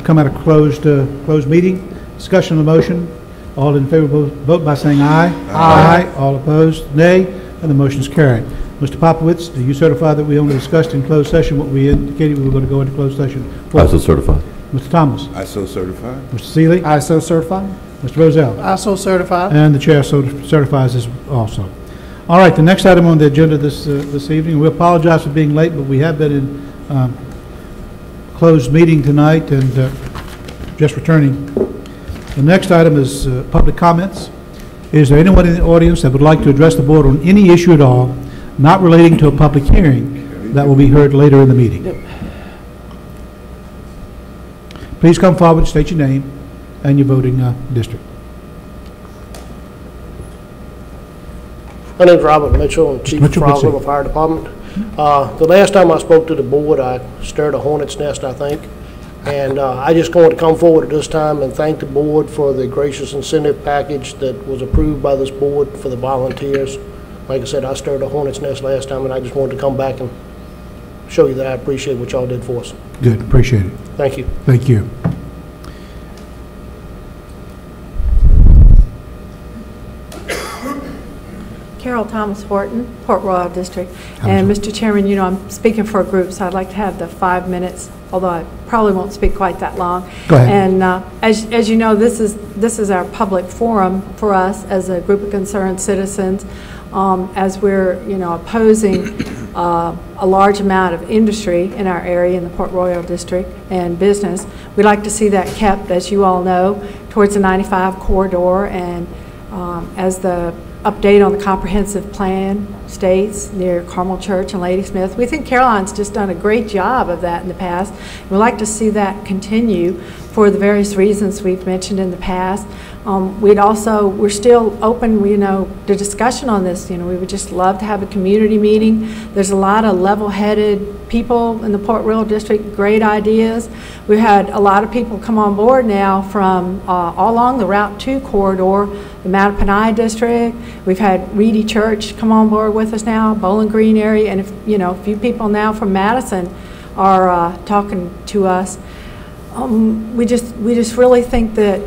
Come out of closed meeting. Discussion of the motion. All in favor vote by saying aye. Aye. All opposed, nay. And the motion is carried. Mr. Popowitz, do you certify that we only discussed in closed session what we indicated we were going to go into closed session for? I so certify. Mr. Thomas? I so certify. Mr. Seeley? I so certify. Mr. Rozelle? I so certify. And the chair so certifies as also. All right, the next item on the agenda this evening, we apologize for being late, but we have been in closed meeting tonight and just returning. The next item is public comments. Is there anyone in the audience that would like to address the board on any issue at all not relating to a public hearing that will be heard later in the meeting? Please come forward, state your name and your voting district. My name is Robert Mitchell. I'm Chief of Frog River Fire Department. The last time I spoke to the board, I stirred a hornet's nest, I think. And I just wanted to come forward at this time and thank the board for the gracious incentive package that was approved by this board for the volunteers. Like I said, I stirred a hornet's nest last time, and I just wanted to come back and show you that I appreciate what y'all did for us. Good, appreciate it. Thank you. Thank you. Carol Thomas Horton, Port Royal District. And Mr. Chairman, you know, I'm speaking for a group, so I'd like to have the 5 minutes, although I probably won't speak quite that long. Go ahead. And as you know, this is our public forum for us as a group of concerned citizens, as we're, you know, opposing a large amount of industry in our area in the Port Royal District and business. We'd like to see that kept, as you all know, towards the 95 corridor, and as the update on the comprehensive plan states near Carmel Church and Ladysmith. We think Caroline's just done a great job of that in the past. We'd like to see that continue for the various reasons we've mentioned in the past. We're still open, you know, to discussion on this. You know, we would just love to have a community meeting. There's a lot of level-headed people in the Port Royal District, great ideas. We've had a lot of people come on board now from all along the Route 2 corridor, the Mattaponi District. We've had Reedy Church come on board with us now, Bowling Green area, and a few people now from Madison are talking to us. We just really think that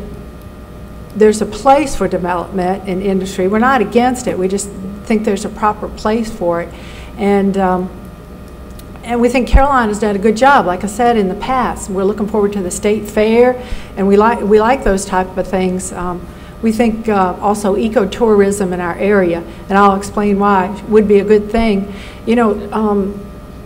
there's a place for development in industry. We're not against it. We just think there's a proper place for it, and we think Caroline has done a good job. Like I said in the past, we're looking forward to the state fair, and we like those type of things. We think also ecotourism in our area, and I'll explain why, would be a good thing. You know,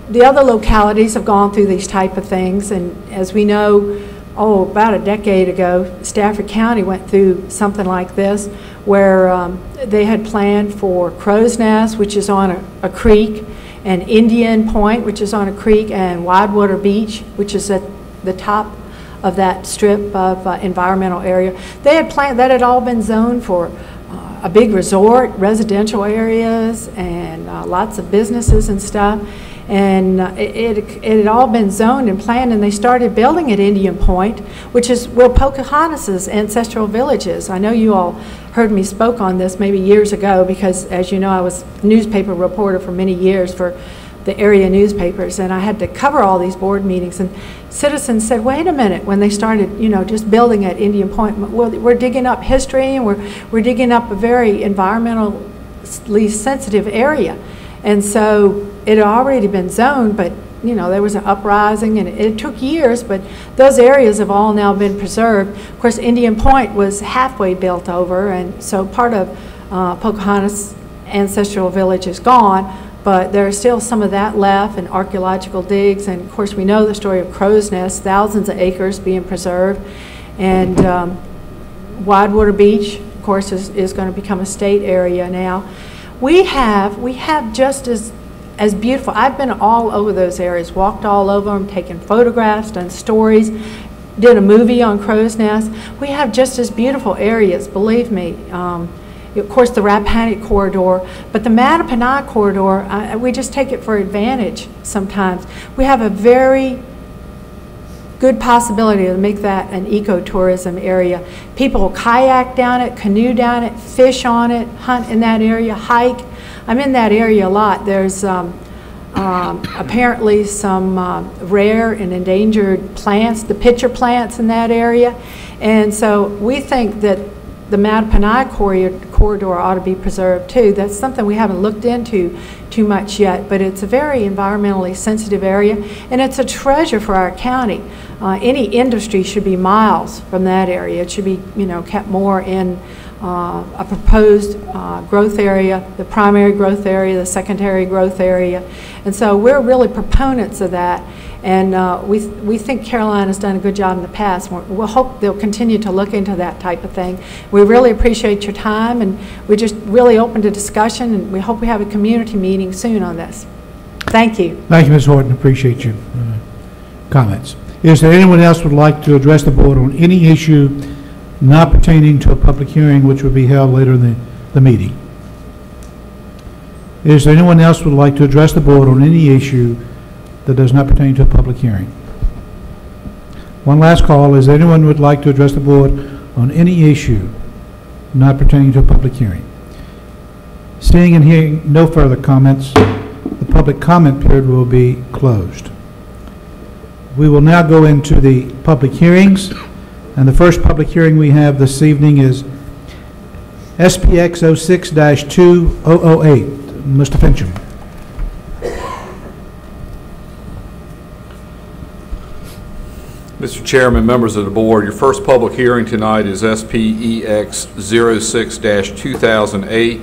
the other localities have gone through these type of things, and as we know, about a decade ago, Stafford County went through something like this, where they had planned for Crow's Nest, which is on a creek, and Indian Point, which is on a creek, and Widewater Beach, which is at the top of that strip of environmental area. They had planned, that had all been zoned for a big resort, residential areas, and lots of businesses and stuff. And it had all been zoned and planned, and they started building at Indian Point, which is where Pocahontas's ancestral village is. I know you all heard me spoke on this maybe years ago, because as you know, I was a newspaper reporter for many years for the area newspapers, and I had to cover all these board meetings, and citizens said, wait a minute, when they started, you know, just building at Indian Point, we're digging up history, and we're digging up a very environmentally sensitive area. And so it had already been zoned, but you know, there was an uprising, and it took years, but those areas have all now been preserved. Of course, Indian Point was halfway built over, and so part of Pocahontas' ancestral village is gone, but there's still some of that left, and archaeological digs, and of course we know the story of Crow's Nest, thousands of acres being preserved, and Widewater Beach, of course, is going to become a state area now. We have just as beautiful. I've been all over those areas, walked all over them, taken photographs, done stories, did a movie on Crow's Nest. We have just as beautiful areas, believe me. Of course, the Rappahannock corridor, but the Mattaponi corridor, we just take it for advantage sometimes. We have a very good possibility to make that an ecotourism area. People will kayak down it, canoe down it, fish on it, hunt in that area, hike. I'm in that area a lot. There's apparently some rare and endangered plants, the pitcher plants in that area. And so we think that the Mattaponi corridor ought to be preserved too. That's something we haven't looked into too much yet, but it's a very environmentally sensitive area, and it's a treasure for our county. Any industry should be miles from that area. It should be, you know, kept more in a proposed growth area, the primary growth area, the secondary growth area. And so we're really proponents of that. And we think Caroline has done a good job in the past. We'll hope they'll continue to look into that type of thing. We really appreciate your time, and we're just really open to discussion, and we hope we have a community meeting soon on this. Thank you. Thank you, Ms. Horton. Appreciate your comments. Is there anyone else who would like to address the board on any issue not pertaining to a public hearing which will be held later in the meeting? Is there anyone else who would like to address the board on any issue that does not pertain to a public hearing? One last call. Is there anyone who would like to address the board on any issue not pertaining to a public hearing? Seeing and hearing no further comments, the public comment period will be closed. We will now go into the public hearings, and the first public hearing we have this evening is SPX 06-2008. Mr. Fincham. Mr. Chairman, members of the board, your first public hearing tonight is SPEX 06-2008.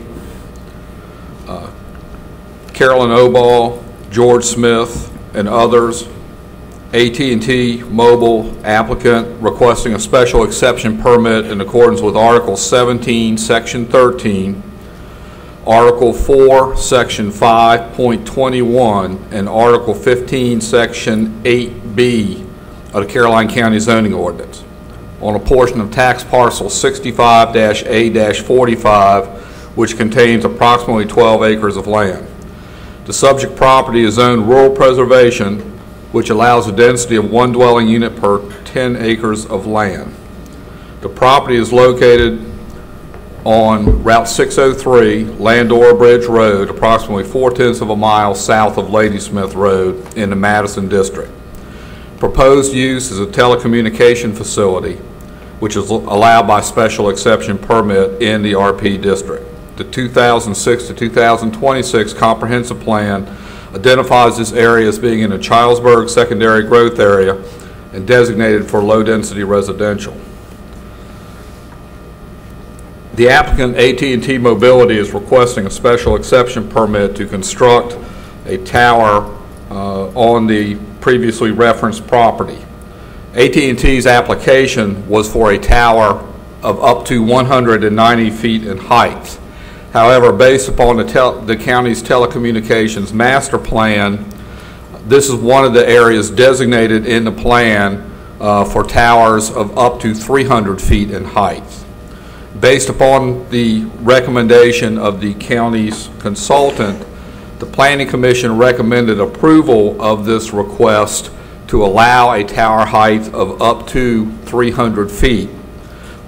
Carolyn Oball, George Smith, and others, AT&T Mobile applicant requesting a special exception permit in accordance with Article 17, Section 13, Article 4, Section 5.21, and Article 15, Section 8B of the Caroline County Zoning Ordinance on a portion of tax parcel 65-A-45, which contains approximately 12 acres of land. The subject property is zoned rural preservation, which allows a density of 1 dwelling unit per 10 acres of land. The property is located on Route 603, Landora Bridge Road, approximately 4/10 of a mile south of Ladysmith Road in the Madison District. Proposed use is a telecommunication facility, which is allowed by special exception permit in the RP District. The 2006 to 2026 comprehensive plan identifies this area as being in a Childsburg secondary growth area and designated for low-density residential. The applicant, AT&T Mobility, is requesting a special exception permit to construct a tower on the previously referenced property. AT&T's application was for a tower of up to 190 feet in height. However, based upon the county's telecommunications master plan, this is one of the areas designated in the plan for towers of up to 300 feet in height. Based upon the recommendation of the county's consultant, the Planning Commission recommended approval of this request to allow a tower height of up to 300 feet.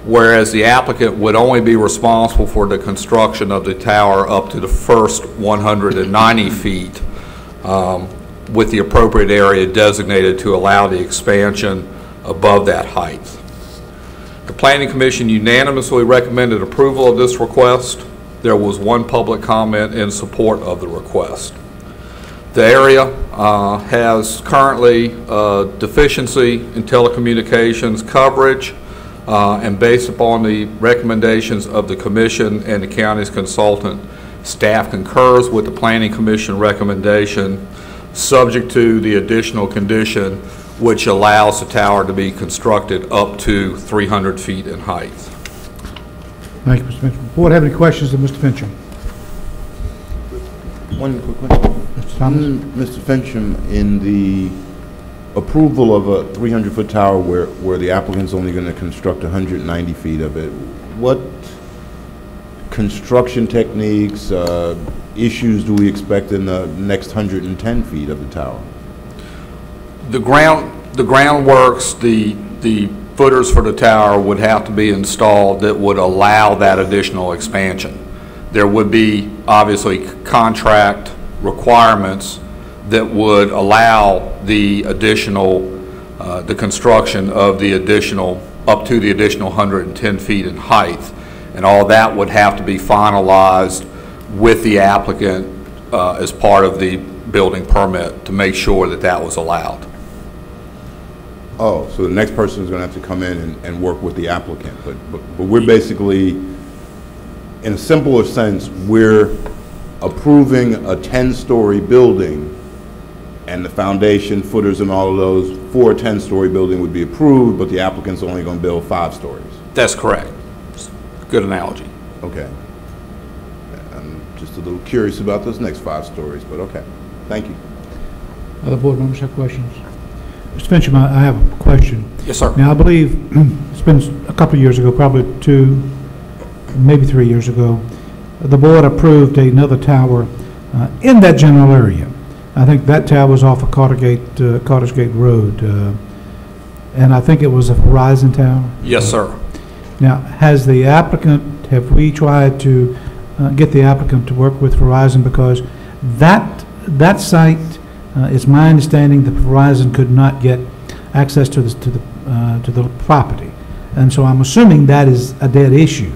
Whereas the applicant would only be responsible for the construction of the tower up to the first 190 feet with the appropriate area designated to allow the expansion above that height. The Planning Commission unanimously recommended approval of this request. There was one public comment in support of the request. The area has currently deficiency in telecommunications coverage. And based upon the recommendations of the Commission and the county's consultant, staff concurs with the Planning Commission recommendation, subject to the additional condition which allows the tower to be constructed up to 300 feet in height. Thank you, Mr. Fincham. Board have any questions of Mr. Fincham? One quick question. Mr. Thomas? Mr. Fincham, in the approval of a 300-foot tower where the applicant's only going to construct 190 feet of it, what construction techniques, issues do we expect in the next 110 feet of the tower? The groundworks, the footers for the tower would have to be installed that would allow that additional expansion. There would be obviously contract requirements that would allow the additional, the construction of the additional, up to the additional 110 feet in height. And all that would have to be finalized with the applicant as part of the building permit to make sure that that was allowed. Oh, so the next person is going to have to come in and work with the applicant, but we're basically, in a simpler sense, we're approving a 10-story building, and the foundation, footers, and all of those for a 10-story building would be approved, but the applicant's only going to build 5 stories. That's correct. Good analogy. Okay. I'm just a little curious about those next 5 stories, but okay. Thank you. Other board members have questions? Mr. Fincham, I have a question. Yes, sir. Now, I believe it's been a couple of years ago, probably 2, maybe 3 years ago, the board approved another tower in that general area. I think that tower was off of Carter Gate Road, and I think it was a Verizon tower. Yes, sir. Now, has the applicant, have we tried to get the applicant to work with Verizon, because that site, it's my understanding that Verizon could not get access to the property, and so I'm assuming that is a dead issue.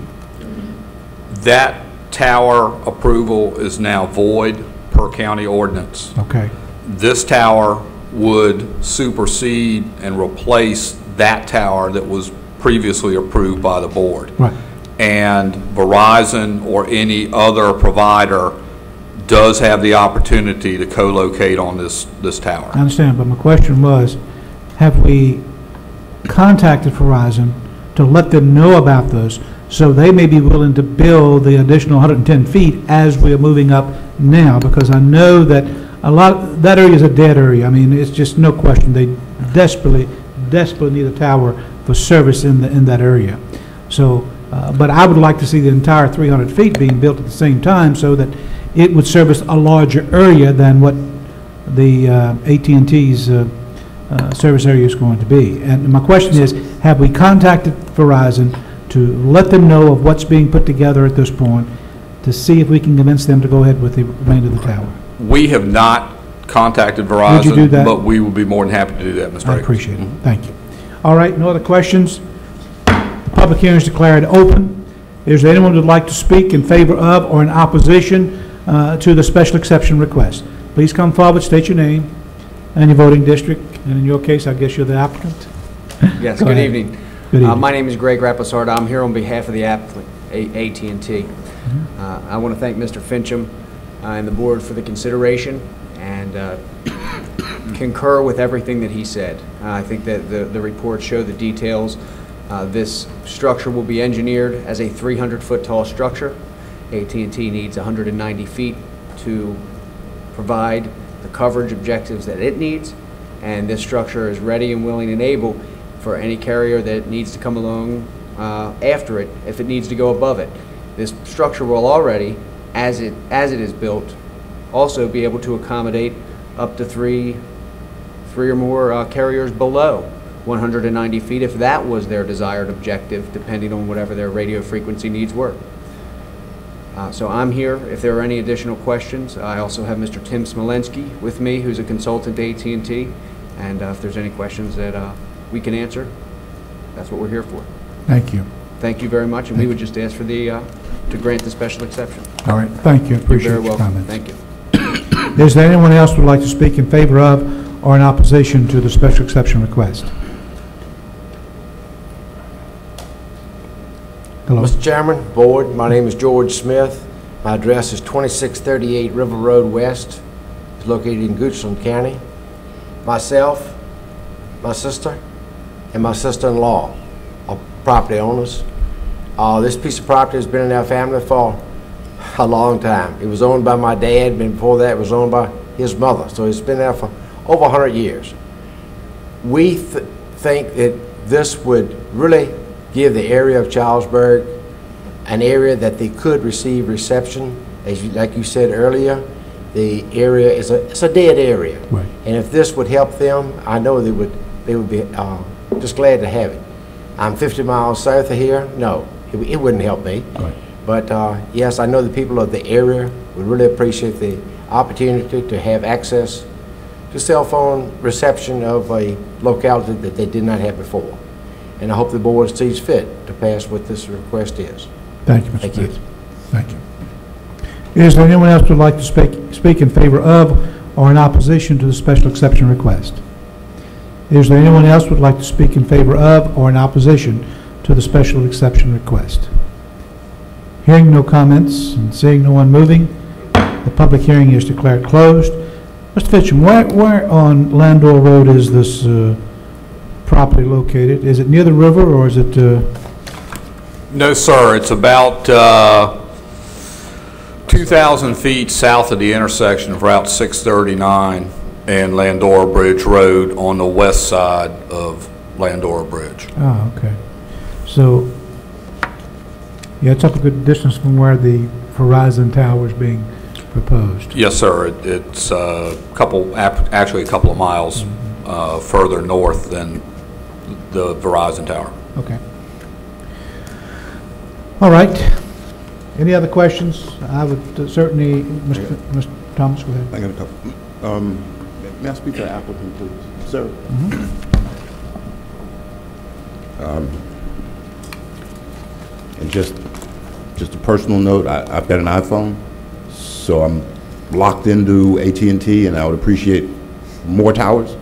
That tower approval is now void per county ordinance. Okay. This tower would supersede and replace that tower that was previously approved by the board. Right. And Verizon or any other provider does have the opportunity to co-locate on this tower. I understand, but my question was, have we contacted Verizon to let them know about this, so they may be willing to build the additional 110 feet as we are moving up now? Because I know that that area is a dead area. I mean, it's just no question. They desperately need a tower for service in that area. So, but I would like to see the entire 300 feet being built at the same time, so that it would service a larger area than what the AT&T's service area is going to be. And my question is, have we contacted Verizon to let them know of what's being put together at this point, to see if we can convince them to go ahead with the remainder of the tower? We have not contacted Verizon. Would you do that? But we would be more than happy to do that, Mr. I Akers. appreciate it. Thank you. All right, no other questions? The public hearing is declared open. Is there anyone who would like to speak in favor of or in opposition to the special exception request? Please come forward, state your name and your voting district, and in your case, I guess you're the applicant. Yes, Go good ahead. evening. Good evening. My name is Greg Raposarda. I'm here on behalf of the applicant, AT&T. I want to thank Mr. Fincham and the board for the consideration, and concur with everything that he said. I think that the reports show the details. This structure will be engineered as a 300-foot tall structure. AT&T needs 190 feet to provide the coverage objectives that it needs, and this structure is ready and willing and able for any carrier that needs to come along after it, if it needs to go above it. This structure will already, as it is built, also be able to accommodate up to three or more carriers below 190 feet, if that was their desired objective, depending on whatever their radio frequency needs were. So I'm here if there are any additional questions. I also have Mr. Tim Smolensky with me, who's a consultant to AT&T, and if there's any questions that we can answer, that's what we're here for. Thank you. Thank you very much, and we would just ask for the to grant the special exception. All right, thank you. Appreciate You're very your welcome. comments. Thank you. Is there anyone else who would like to speak in favor of or in opposition to the special exception request? Hello. Mr. Chairman, Board, my name is George Smith. My address is 2638 River Road West. It's located in Goochland County. Myself, my sister, and my sister-in-law are property owners. This piece of property has been in our family for a long time. It was owned by my dad, and before that it was owned by his mother. So it's been there for over 100 years. We think that this would really give the area of Charlesburg an area that they could receive reception. Like you said earlier, the area is a dead area. Right. And if this would help them, I know they would be just glad to have it. I'm 50 miles south of here. No, it wouldn't help me. Right. But yes, I know the people of the area would really appreciate the opportunity to have access to cell phone reception of a locality that they did not have before. And I hope the board sees fit to pass what this request is. Thank you, Mr. Thank you. Bates. Thank you. Is there anyone else who would like to speak in favor of or in opposition to the special exception request? Is there anyone else who would like to speak in favor of or in opposition to the special exception request? Hearing no comments and seeing no one moving, the public hearing is declared closed. Mr. Fitchum, where on Landor Road is this property located? Is it near the river, or is it? No, sir. It's about 2,000 feet south of the intersection of Route 639 and Landora Bridge Road on the west side of Landora Bridge. Oh, okay. So, yeah, it's up a good distance from where the Verizon tower is being proposed. Yes, sir. It's actually a couple of miles further north than the Verizon tower. Okay. All right. Any other questions? I would certainly, Mr. Thomas, go ahead. I got a couple. May I speak to the applicant, please? Sir? And just a personal note, I've got an iPhone, so I'm locked into AT&T, and I would appreciate more towers.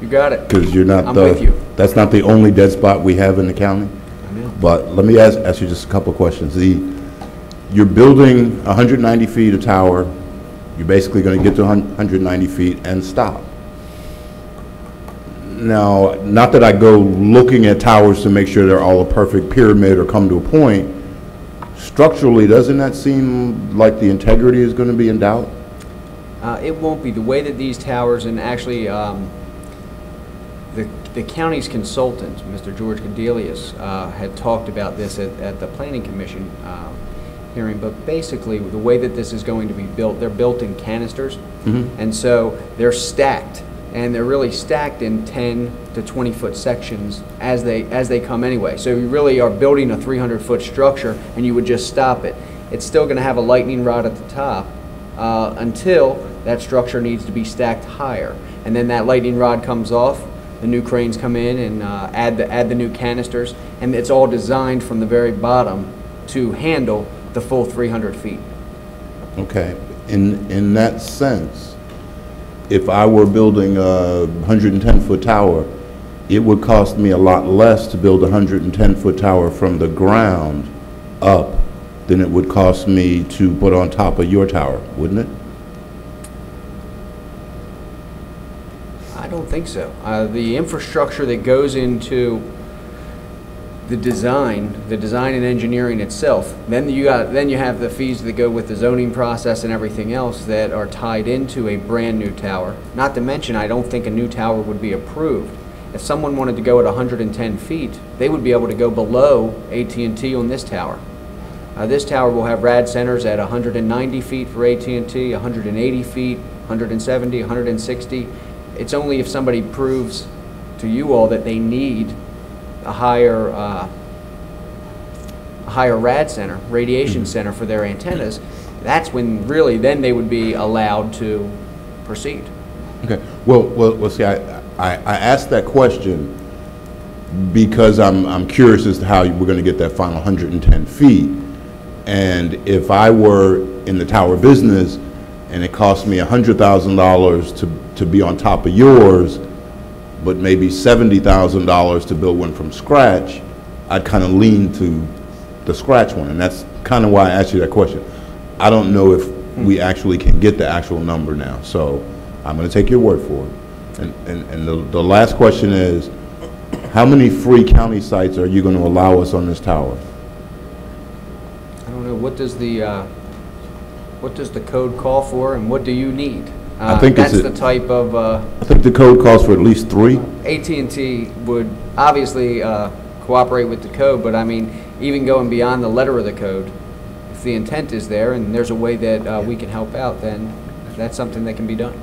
You got it. Because you're not I'm with you. that's not the only dead spot we have in the county. I know. But let me ask you just a couple of questions. You're building 190 feet of tower. You're basically going to get to 190 feet and stop. Now, not that I go looking at towers to make sure they're all a perfect pyramid or come to a point. Structurally, doesn't that seem like the integrity is going to be in doubt? It won't be. The way that these towers, and actually the county's consultant, Mr. George Cadelius, had talked about this at the Planning Commission hearing, but basically the way that this is going to be built, they're built in canisters, and so they're stacked, and they're really stacked in 10 to 20 foot sections as they come anyway. So you really are building a 300-foot structure, and you would just stop it. It's still going to have a lightning rod at the top until that structure needs to be stacked higher, and then that lightning rod comes off. The new cranes come in and add the new canisters, and it's all designed from the very bottom to handle the full 300 feet. Okay. In that sense, if I were building a 110-foot tower, it would cost me a lot less to build a 110-foot tower from the ground up than it would cost me to put on top of your tower, wouldn't it? I don't think so. The infrastructure that goes into the design and engineering itself, then you have the fees that go with the zoning process and everything else that are tied into a brand new tower. Not to mention, I don't think a new tower would be approved. If someone wanted to go at 110 feet, they would be able to go below AT&T on this tower. This tower will have rad centers at 190 feet for AT&T, 180 feet, 170, 160. It's only if somebody proves to you all that they need a higher rad center, radiation center for their antennas, that's when really then they would be allowed to proceed. Okay. Well, see, I asked that question because I'm curious as to how we're going to get that final 110 feet. And if I were in the tower business and it cost me $100,000 to be on top of yours, but maybe $70,000 to build one from scratch, I'd kind of lean to the scratch one. And that's kind of why I asked you that question. I don't know if we actually can get the actual number now. So I'm going to take your word for it. And the last question is, how many free county sites are you going to allow us on this tower? I don't know, what does the code call for, and what do you need? I think that's the type of. I think the code calls for at least 3. AT&T would obviously cooperate with the code, but I mean, even going beyond the letter of the code, if the intent is there and there's a way that we can help out, then that's something that can be done.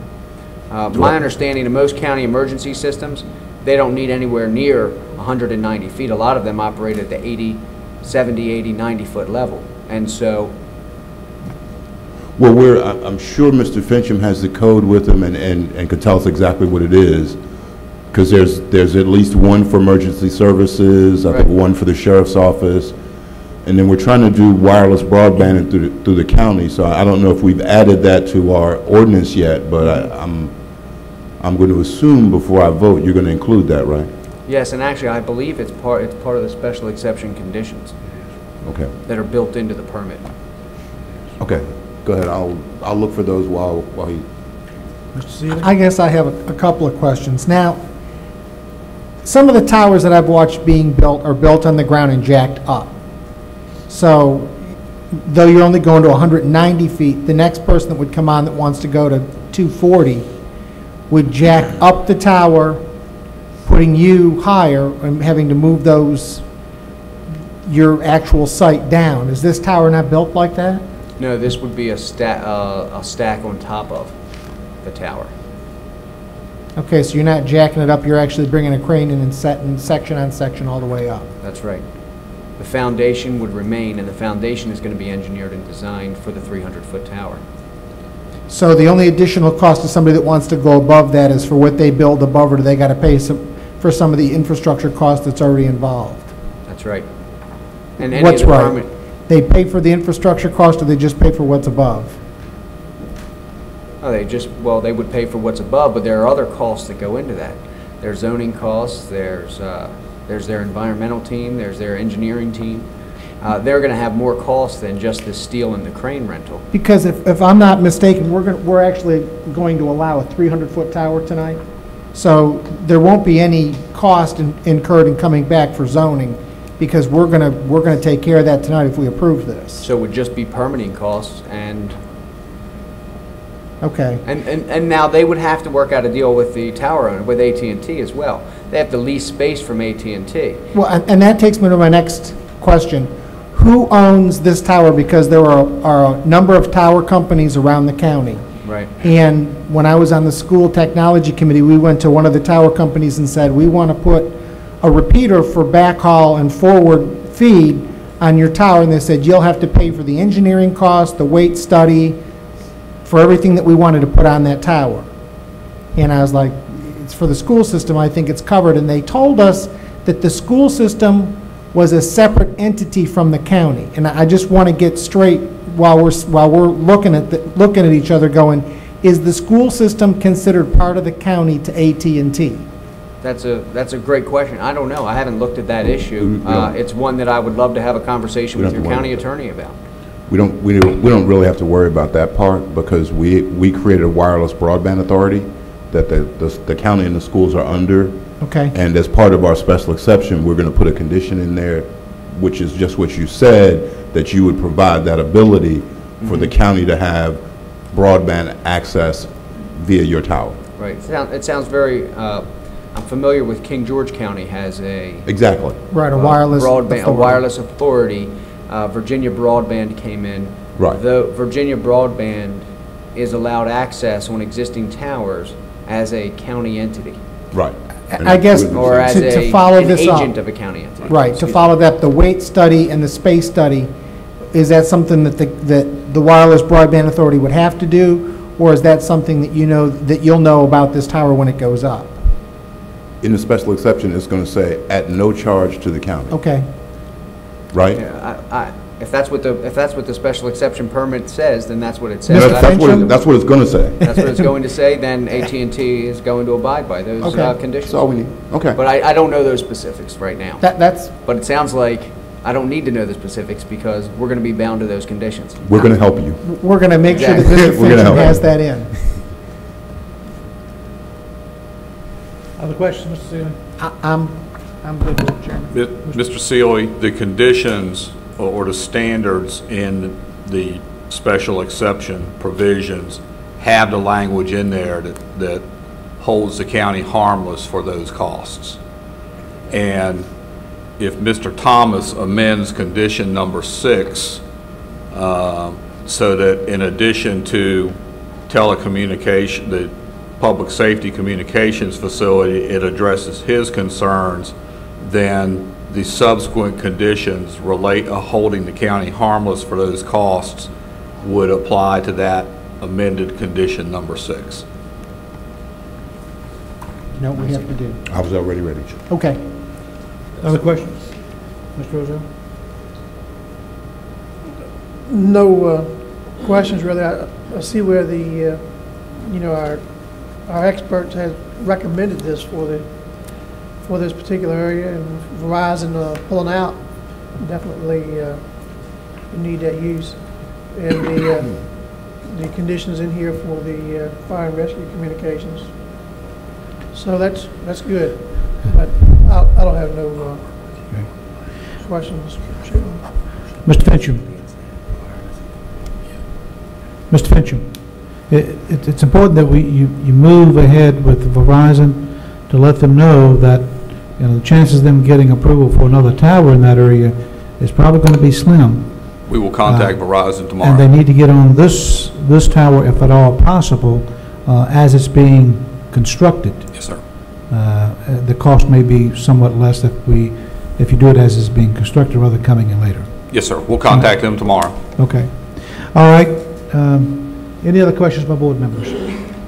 My understanding of most county emergency systems, they don't need anywhere near 190 feet. A lot of them operate at the 80, 70, 80, 90 foot level. And so. Well, I'm sure Mr. Fincham has the code with him and can tell us exactly what it is, because there's at least one for emergency services, I think Right. one for the sheriff's office, and then we're trying to do wireless broadband through the county, so I don't know if we've added that to our ordinance yet, but I'm going to assume before I vote, you're going to include that, right? Yes, and actually, I believe it's part of the special exception conditions Okay. that are built into the permit. Okay, go ahead, I'll look for those while he... Mr. Seeley? I guess I have a couple of questions. Now, some of the towers that I've watched being built are built on the ground and jacked up. So, though you're only going to 190 feet, the next person that would come on that wants to go to 240 would jack up the tower, putting you higher and having to move your actual site down. Is this tower not built like that? No, this would be a stack on top of the tower. Okay, so you're not jacking it up, you're actually bringing a crane in and setting section on section all the way up. That's right. The foundation would remain, and the foundation is going to be engineered and designed for the 300-foot tower. So the only additional cost to somebody that wants to go above that is for what they build above, or do they got to pay for some of the infrastructure cost that's already involved? That's right. And any What's of the right? permit, They pay for the infrastructure cost, or they just pay for what's above? oh, they would pay for what's above, but there are other costs that go into that. There's zoning costs, there's their environmental team, there's their engineering team. They're going to have more costs than just the steel and the crane rental. Because if I'm not mistaken, we're actually going to allow a 300-foot tower tonight. So there won't be any cost incurred in coming back for zoning, because we're gonna take care of that tonight if we approve this. So it would just be permitting costs, and Okay. and now they would have to work out a deal with the tower owner, with AT&T as well. They have to lease space from AT&T. Well, and that takes me to my next question. Who owns this tower? Because there are a number of tower companies around the county. Right. And when I was on the school technology committee, we went to one of the tower companies and said, we want to put a repeater for backhaul and forward feed on your tower. And they said, you'll have to pay for the engineering cost, the weight study, for everything that we wanted to put on that tower. And I was like, it's for the school system, I think it's covered. And they told us that the school system was a separate entity from the county. And I just want to get straight while we're looking at each other going, is the school system considered part of the county to AT&T? That's a great question. I don't know. I haven't looked at that issue. It's one that I would love to have a conversation with your county attorney about. We don't really have to worry about that part, because we created a wireless broadband authority that the county and the schools are under. Okay. And as part of our special exception, we're going to put a condition in there, which is just what you said, that you would provide that ability for the county to have broadband access via your tower. Right. It sounds very, I'm familiar with King George County has a Exactly. Right, a wireless broadband, a authority. wireless authority. Virginia Broadband came in. Right. Though Virginia Broadband is allowed access on existing towers as a county entity, Right. I guess or as to follow an this up. agent of a county entity. Right, to Excuse follow that, the weight study and the space study, is that something that the Wireless Broadband Authority would have to do, or is that something that you'll know about this tower when it goes up? In the special exception, it's going to say, at no charge to the county, Okay, right? Yeah, if that's what the special exception permit says, then that's what it says. That's what it's going to say. That's what it's going to say, then AT&T is going to abide by those Okay. conditions. That's all we need. Okay. But I don't know those specifics right now. that's, But it sounds like I don't need to know the specifics, because we're going to be bound to those conditions. We're going to help you. we're going to make sure that Exactly. Mr. We're gonna Fincham help. has that in. Other questions, Mr. Seeley? I'm good with it, Chairman. Mr. Seeley, the conditions or the standards in the special exception provisions have the language in there that holds the county harmless for those costs. And if Mr. Thomas amends condition number 6, so that in addition to telecommunication, the public safety communications facility, it addresses his concerns, then the subsequent conditions relate holding the county harmless for those costs would apply to that amended condition number 6. You know what we have to do. I was already ready. Okay. Other questions? Mr. Rozelle? No questions really. I see where the, our experts have recommended this for this particular area, and Verizon pulling out, definitely need that use. And the conditions in here for the fire and rescue communications. So that's good. But I don't have no questions. Mr. Fincham? Mr. Fincham, it's important that you move ahead with Verizon to let them know that, the chances of them getting approval for another tower in that area is probably going to be slim. We will contact Verizon tomorrow. And they need to get on this tower, if at all possible, as it's being constructed. Yes, sir. The cost may be somewhat less if you do it as it's being constructed rather than coming in later. Yes, sir. We'll contact them tomorrow. Okay. All right. Any other questions by board members?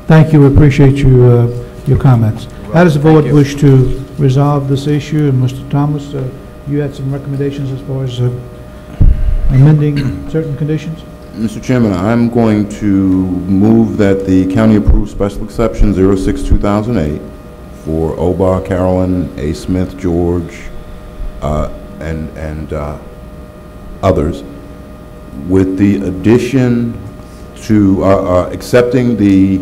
Thank you. We appreciate your comments. How does the board wish to resolve this issue? And Mr. Thomas, you had some recommendations as far as amending certain conditions? Mr. Chairman, I'm going to move that the county approve special exception 06-2008 for Oba, Carolyn, A. Smith, George, and others, with the addition to accepting the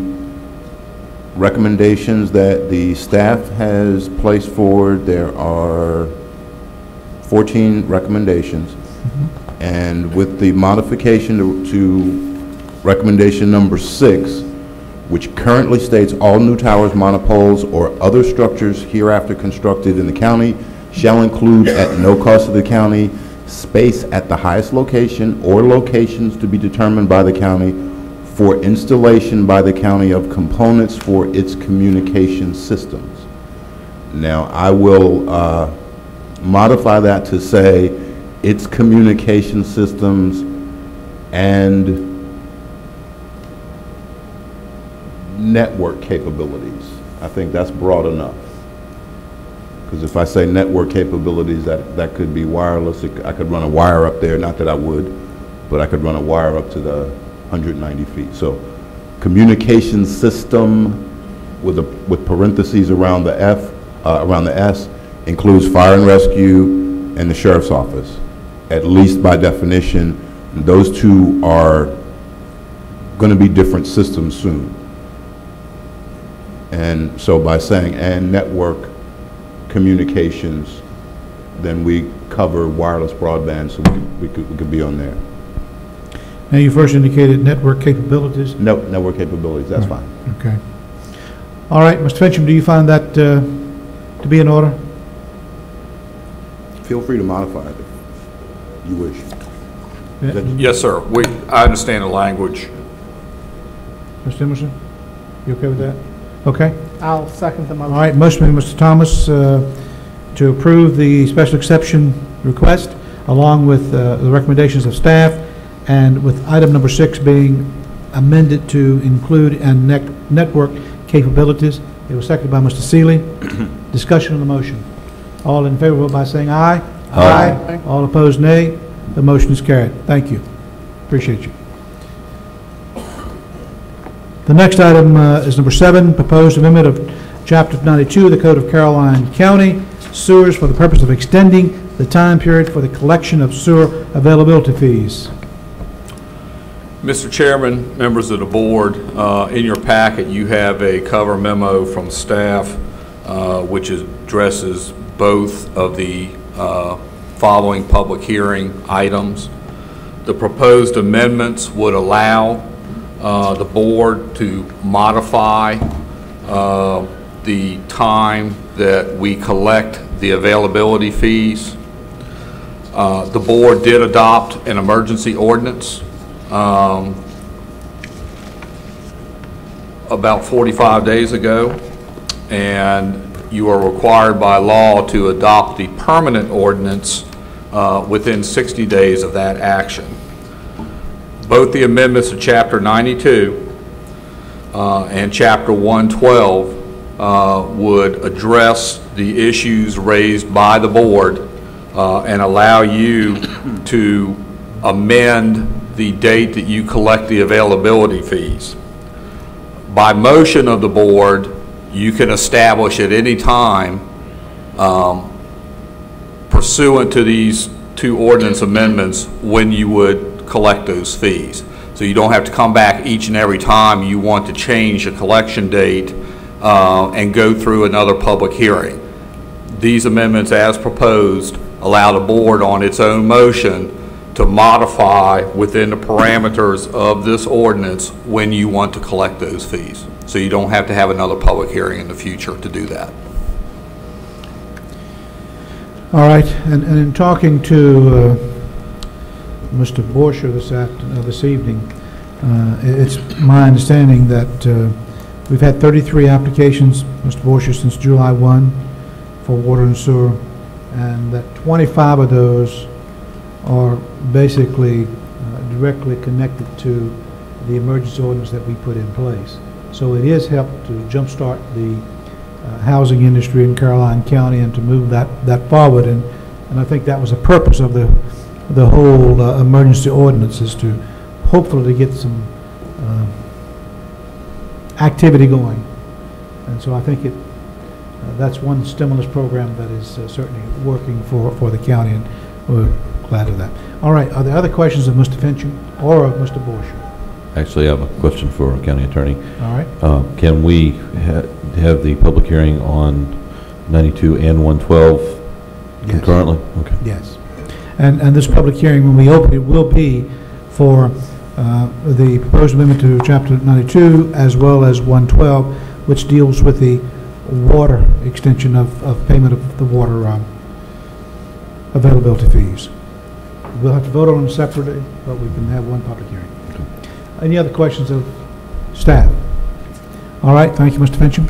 recommendations that the staff has placed forward. There are 14 recommendations. And with the modification to recommendation number 6, which currently states all new towers, monopoles, or other structures hereafter constructed in the county shall include at no cost to the county space at the highest location or locations to be determined by the county for installation by the county of components for its communication systems. Now, I will modify that to say its communication systems and network capabilities. I think that's broad enough. Because if I say network capabilities, that could be wireless. I could run a wire up there, not that I would, but I could run a wire up to the 190 feet. So communication system with parentheses around the F, around the S, includes fire and rescue and the sheriff's office. At least by definition, those two are going to be different systems soon. And so by saying and network communications, then we cover wireless broadband, so we could be on there. Now, you first indicated network capabilities. No, network capabilities, that's fine. Okay. All right, Mr. Fincham, do you find that to be in order? Feel free to modify it if you wish. Yes, sir. I understand the language. Mr. Emerson, you okay with that? Okay. I'll second the motion. All right, motion by Mr. Thomas to approve the special exception request along with the recommendations of staff, and with item number 6 being amended to include and network capabilities. It was seconded by Mr. Seeley. Discussion on the motion. All in favor, vote by saying aye. Aye. All opposed, nay. The motion is carried. Thank you. Appreciate you. The next item is number 7, proposed amendment of Chapter 92 of the Code of Caroline County Sewers for the purpose of extending the time period for the collection of sewer availability fees. Mr. Chairman, members of the board, in your packet you have a cover memo from staff which addresses both of the following public hearing items. The proposed amendments would allow the board to modify the time that we collect the availability fees. The board did adopt an emergency ordinance about 45 days ago, and you are required by law to adopt the permanent ordinance within 60 days of that action. both the amendments to Chapter 92 and Chapter 112 would address the issues raised by the board and allow you to amend the date that you collect the availability fees. By motion of the board, you can establish at any time pursuant to these two ordinance amendments when you would collect those fees. So you don't have to come back each and every time you want to change a collection date and go through another public hearing. These amendments, as proposed, allow the board on its own motion to modify within the parameters of this ordinance when you want to collect those fees. So you don't have to have another public hearing in the future to do that. All right, and in talking to Mr. Borscher this evening, it's my understanding that we've had 33 applications, Mr. Borscher, since July 1 for water and sewer, and that 25 of those are basically directly connected to the emergency ordinance that we put in place. So it has helped to jumpstart the housing industry in Caroline County and to move that forward, and I think that was the purpose of the whole emergency ordinance, is to hopefully get some activity going. And so I think that's one stimulus program that is certainly working for the county, and we're glad of that. All right, are there other questions of Mr. Fincham or of Mr. Borscher? Actually, I have a question for our county attorney. All right. Can we have the public hearing on 92 and 112 concurrently? Okay. Yes. And this public hearing, when we open it, will be for the proposed amendment to Chapter 92 as well as 112, which deals with the water extension of payment of the water availability fees. We'll have to vote on them separately, but we can have one public hearing. Okay. Any other questions of staff? All right, thank you, Mr. Fincham.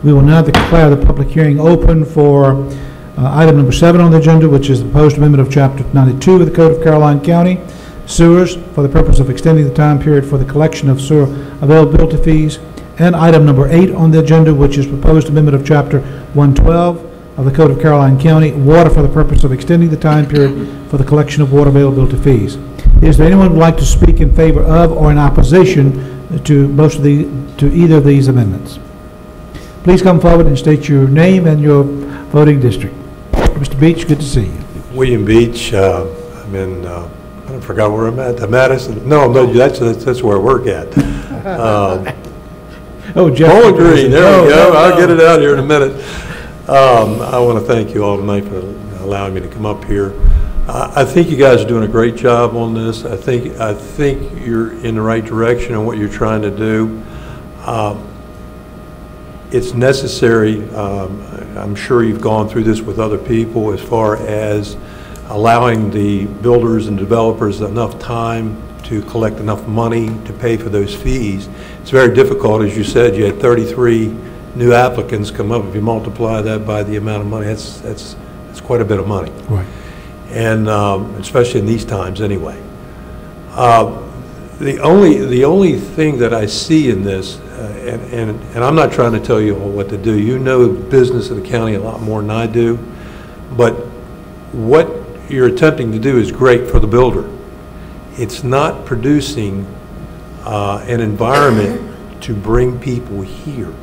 We will now declare the public hearing open for item number 7 on the agenda, which is the proposed amendment of Chapter 92 of the Code of Caroline County, sewers, for the purpose of extending the time period for the collection of sewer availability fees, and item number 8 on the agenda, which is proposed amendment of Chapter 112 of the Code of Caroline County, water, for the purpose of extending the time period for the collection of water availability fees. Is there anyone who would like to speak in favor of or in opposition to either of these amendments? Please come forward and state your name and your voting district. Mr. Beach, good to see you. William Beach. I'm in, I forgot where I'm at. Madison. No, that's where I work at. Oh, Jeff. Bowling Green. There we go. I'll get it out here in a minute. I want to thank you all tonight for allowing me to come up here. I think you guys are doing a great job on this. I think you're in the right direction on what you're trying to do. It's necessary. I'm sure you've gone through this with other people as far as allowing the builders and developers enough time to collect enough money to pay for those fees. It's very difficult. As you said, you had 33 new applicants come up. If you multiply that by the amount of money, that's quite a bit of money. Right. And especially in these times anyway. The only thing that I see in this, and I'm not trying to tell you what to do. You know the business of the county a lot more than I do, but what you're attempting to do is great for the builder. It's not producing an environment to bring people here.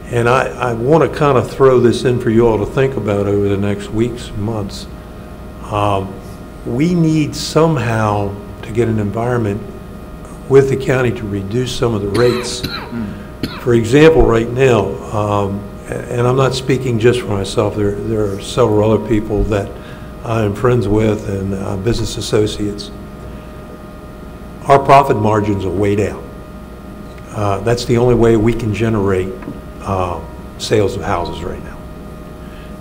And I want to kind of throw this in for you all to think about over the next weeks, months. We need somehow to get an environment with the county to reduce some of the rates. For example, right now, and I'm not speaking just for myself, there are several other people that I'm friends with and business associates. Our profit margins are way down. That's the only way we can generate sales of houses right now.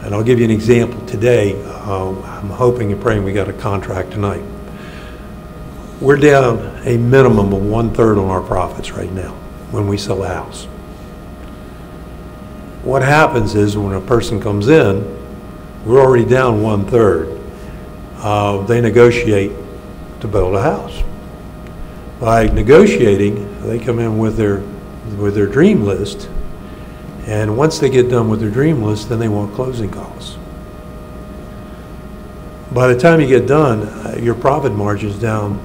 And I'll give you an example. Today, I'm hoping and praying we got a contract tonight. We're down a minimum of 1/3 on our profits right now when we sell a house. What happens is when a person comes in, we're already down 1/3. They negotiate to build a house. By negotiating, they come in with their dream list, and once they get done with their dream list, then they want closing costs. By the time you get done, your profit margin's down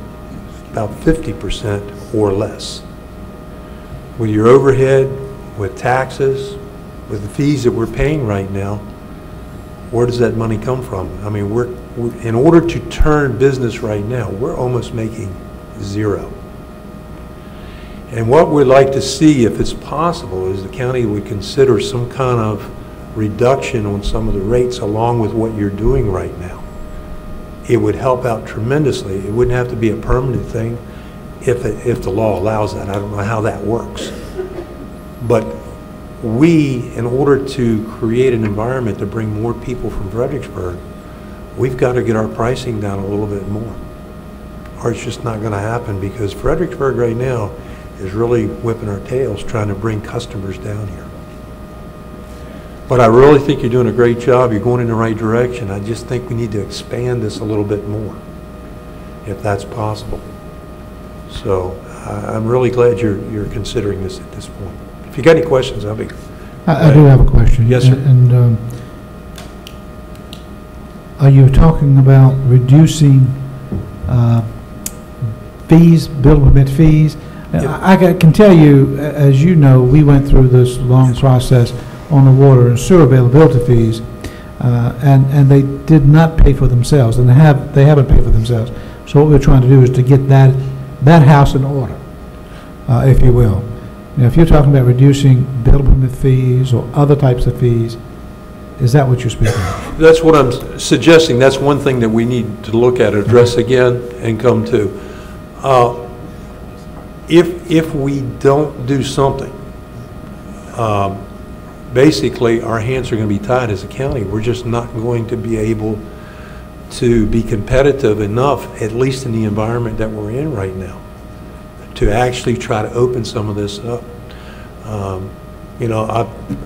about 50% or less. With your overhead, with taxes, with the fees that we're paying right now, where does that money come from? I mean, we're in order to turn business right now, we're almost making zero. And what we'd like to see, if it's possible, is the county would consider some kind of reduction on some of the rates along with what you're doing right now. It would help out tremendously. It wouldn't have to be a permanent thing if the law allows that. I don't know how that works. But we, in order to create an environment to bring more people from Fredericksburg, we've got to get our pricing down a little bit more. Or it's just not going to happen, because Fredericksburg right now is really whipping our tails trying to bring customers down here. But I really think you're doing a great job. You're going in the right direction. I just think we need to expand this a little bit more, if that's possible. So I'm really glad you're considering this at this point. If you got any questions, I'll be glad. I do have a question. Yes, sir. And are you talking about reducing fees, building permit fees? Yep. I can tell you, as you know, we went through this long process on the water and sewer availability fees, and they did not pay for themselves, and they haven't paid for themselves. So what we're trying to do is to get that house in order, if you will. Now, if you're talking about reducing building permit fees or other types of fees, is that what you're speaking of? That's what I'm suggesting. That's one thing that we need to look at, address again, and come to. If we don't do something, basically our hands are going to be tied as a county. We're just not going to be able to be competitive enough, at least in the environment that we're in right now, to actually try to open some of this up. You know,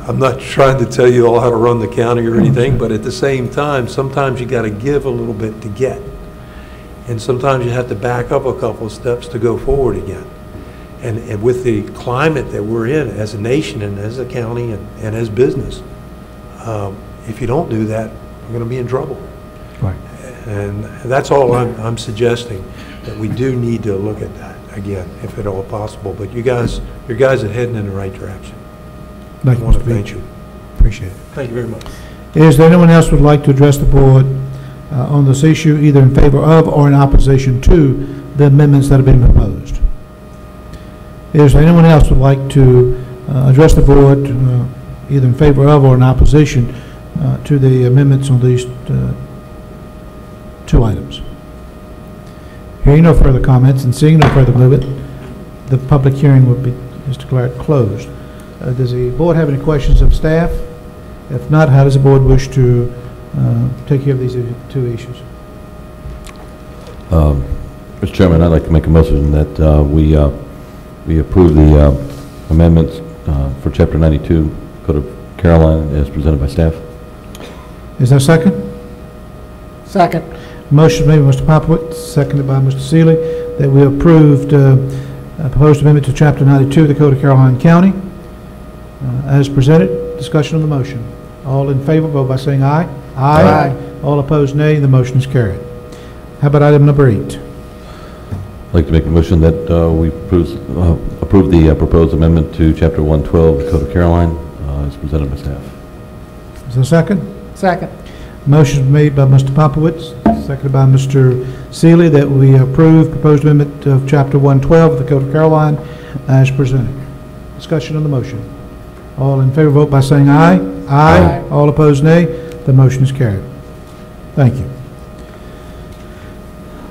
I'm not trying to tell you all how to run the county or anything, but at the same time, sometimes you got to give a little bit to get. And sometimes you have to back up a couple of steps to go forward again. And with the climate that we're in as a nation and as a county and as business, if you don't do that, we're going to be in trouble. Right. And that's all I'm suggesting, that we do need to look at that again, if at all possible. But you guys are heading in the right direction. I want to thank you. Appreciate it. Thank you very much. Is there anyone else who would like to address the board on this issue, either in favor of or in opposition to the amendments that have been proposed? Is there anyone else who would like to address the board either in favor of or in opposition to the amendments on these two items? Hearing no further comments and seeing no further movement, the public hearing is declared closed. Does the board have any questions of staff? If not, how does the board wish to take care of these two issues? Mr. Chairman, I'd like to make a motion that we approve the amendments for Chapter 92, Code of Caroline, as presented by staff. Is there a second? Second. Motion made by Mr. Popowitz, seconded by Mr. Seeley, that we approved a proposed amendment to Chapter 92 of the Code of Caroline County as presented. Discussion on the motion. All in favor, vote by saying aye. Aye. All opposed, nay. The motion is carried. How about item number 8? I'd like to make a motion that we approve the proposed amendment to Chapter 112 of the Code of Caroline as presented by staff. Is there a second? Second. Motion made by Mr. Popowitz, seconded by Mr. Seeley, that we approve proposed amendment of Chapter 112 of the Code of Caroline as presented. Discussion on the motion. All in favor, vote by saying aye. Aye. All opposed, nay. The motion is carried. Thank you.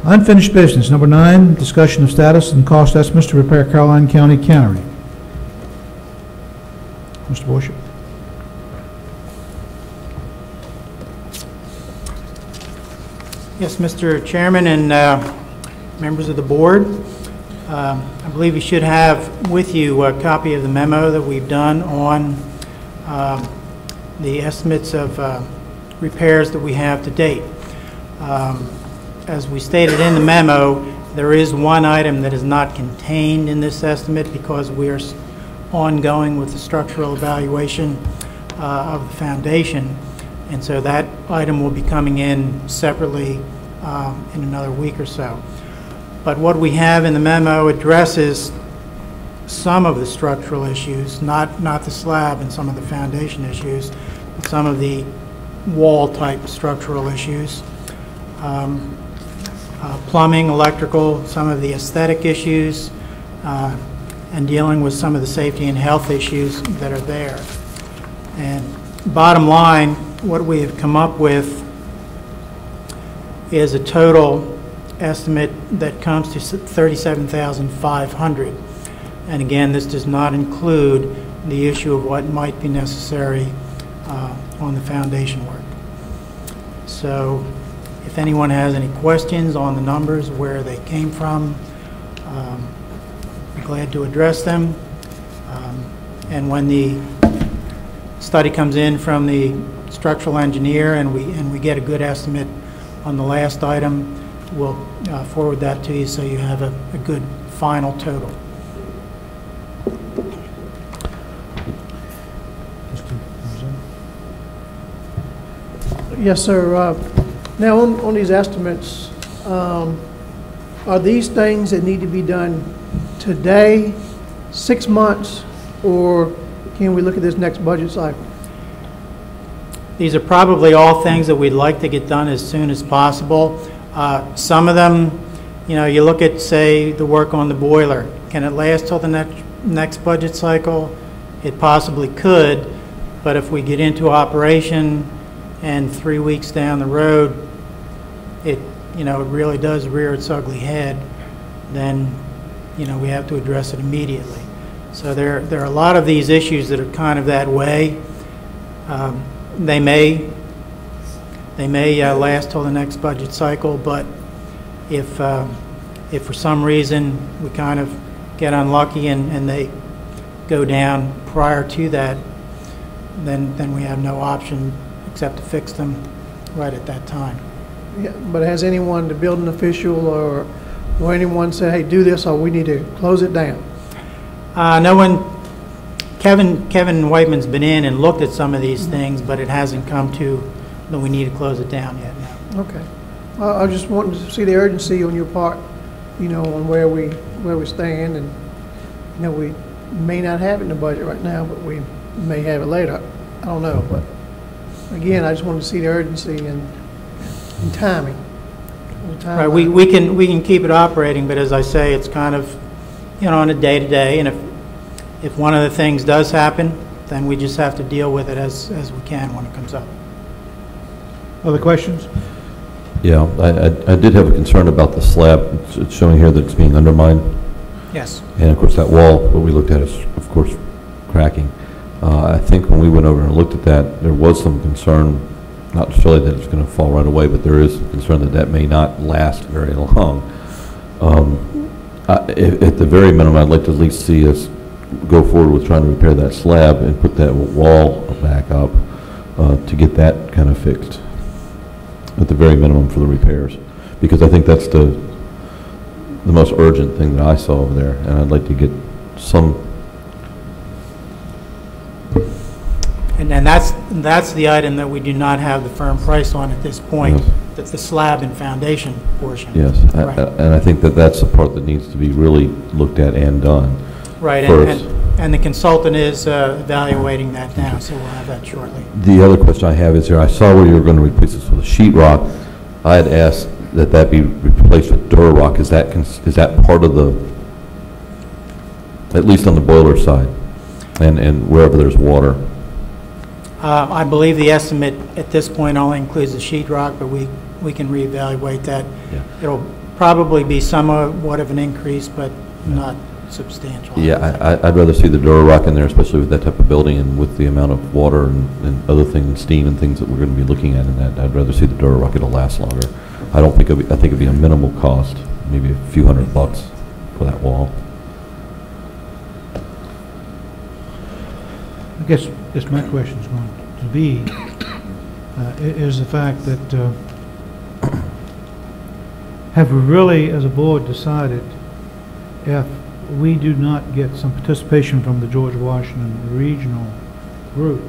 Unfinished business. Number 9, discussion of status and cost estimates to repair Caroline County Cannery. Mr. Bishop. Yes, Mr. Chairman and members of the board, I believe you should have with you a copy of the memo that we've done on the estimates of repairs that we have to date. as we stated in the memo, there is one item that is not contained in this estimate because we are ongoing with the structural evaluation of the foundation. And so that item will be coming in separately in another week or so. But what we have in the memo addresses some of the structural issues, not the slab and some of the foundation issues, but some of the wall-type structural issues. Plumbing, electrical, some of the aesthetic issues, and dealing with some of the safety and health issues that are there. And bottom line, what we have come up with is a total estimate that comes to $37,500. And again, this does not include the issue of what might be necessary on the foundation work. So if anyone has any questions on the numbers, where they came from, I'm glad to address them. And when the study comes in from the structural engineer and we get a good estimate on the last item, we'll forward that to you so you have a good final total. Yes, sir. Now, on these estimates, are these things that need to be done today, 6 months, or can we look at this next budget cycle? These are probably all things that we'd like to get done as soon as possible. Some of them, you know, you look at, say, the work on the boiler. Can it last till the next budget cycle? It possibly could, but if we get into operation and 3 weeks down the road, it really does rear its ugly head, then, we have to address it immediately. So there are a lot of these issues that are kind of that way. They may last till the next budget cycle, but if for some reason we kind of get unlucky and they go down prior to that, then we have no option except to fix them right at that time. Yeah, but has anyone, the building official or anyone said, hey, do this, or we need to close it down? No one. Kevin Whiteman's been in and looked at some of these things, but it hasn't come to that we need to close it down yet. No. Okay. I just wanted to see the urgency on your part, on where we stand, and we may not have it in the budget right now, but we may have it later. I don't know, but again, I just wanted to see the urgency and timing. Right. We can keep it operating, but as I say, it's kind of on a day-to-day, and if one of the things does happen, then we just have to deal with it as we can when it comes up. Other questions? Yeah, I did have a concern about the slab. It's showing here that it's being undermined. Yes. And of course that wall, what we looked at is, of course, cracking. I think when we went over and looked at that, there was some concern, not necessarily that it's going to fall right away, but there is concern that that may not last very long. At the very minimum, I'd like to at least see us go forward with trying to repair that slab and put that wall back up to get that kind of fixed at the very minimum for the repairs, because I think that's the most urgent thing that I saw over there, and I'd like to get some. And that's the item that we do not have the firm price on at this point. Yes. That's the slab and foundation portion. Yes, right. And I think that that's the part that needs to be really looked at and done. Right, and the consultant is evaluating that now, so we'll have that shortly. The other question I have is here, I saw where you were going to replace this with a sheetrock. I had asked that be replaced with Durarock. Is that part of the, at least on the boiler side, and wherever there's water? I believe the estimate at this point only includes the sheetrock, but we can reevaluate that. Yeah. It'll probably be somewhat of an increase, but not substantial. Yeah, I'd rather see the Durarock in there, especially with that type of building and with the amount of water and other things, steam and things that we're going to be looking at in that. I'd rather see the Durarock. It'll last longer. I think it'd be a minimal cost, maybe a few $100 for that wall. I guess my question is going to be is the fact that have we really, as a board, decided if we do not get some participation from the George Washington Regional Group,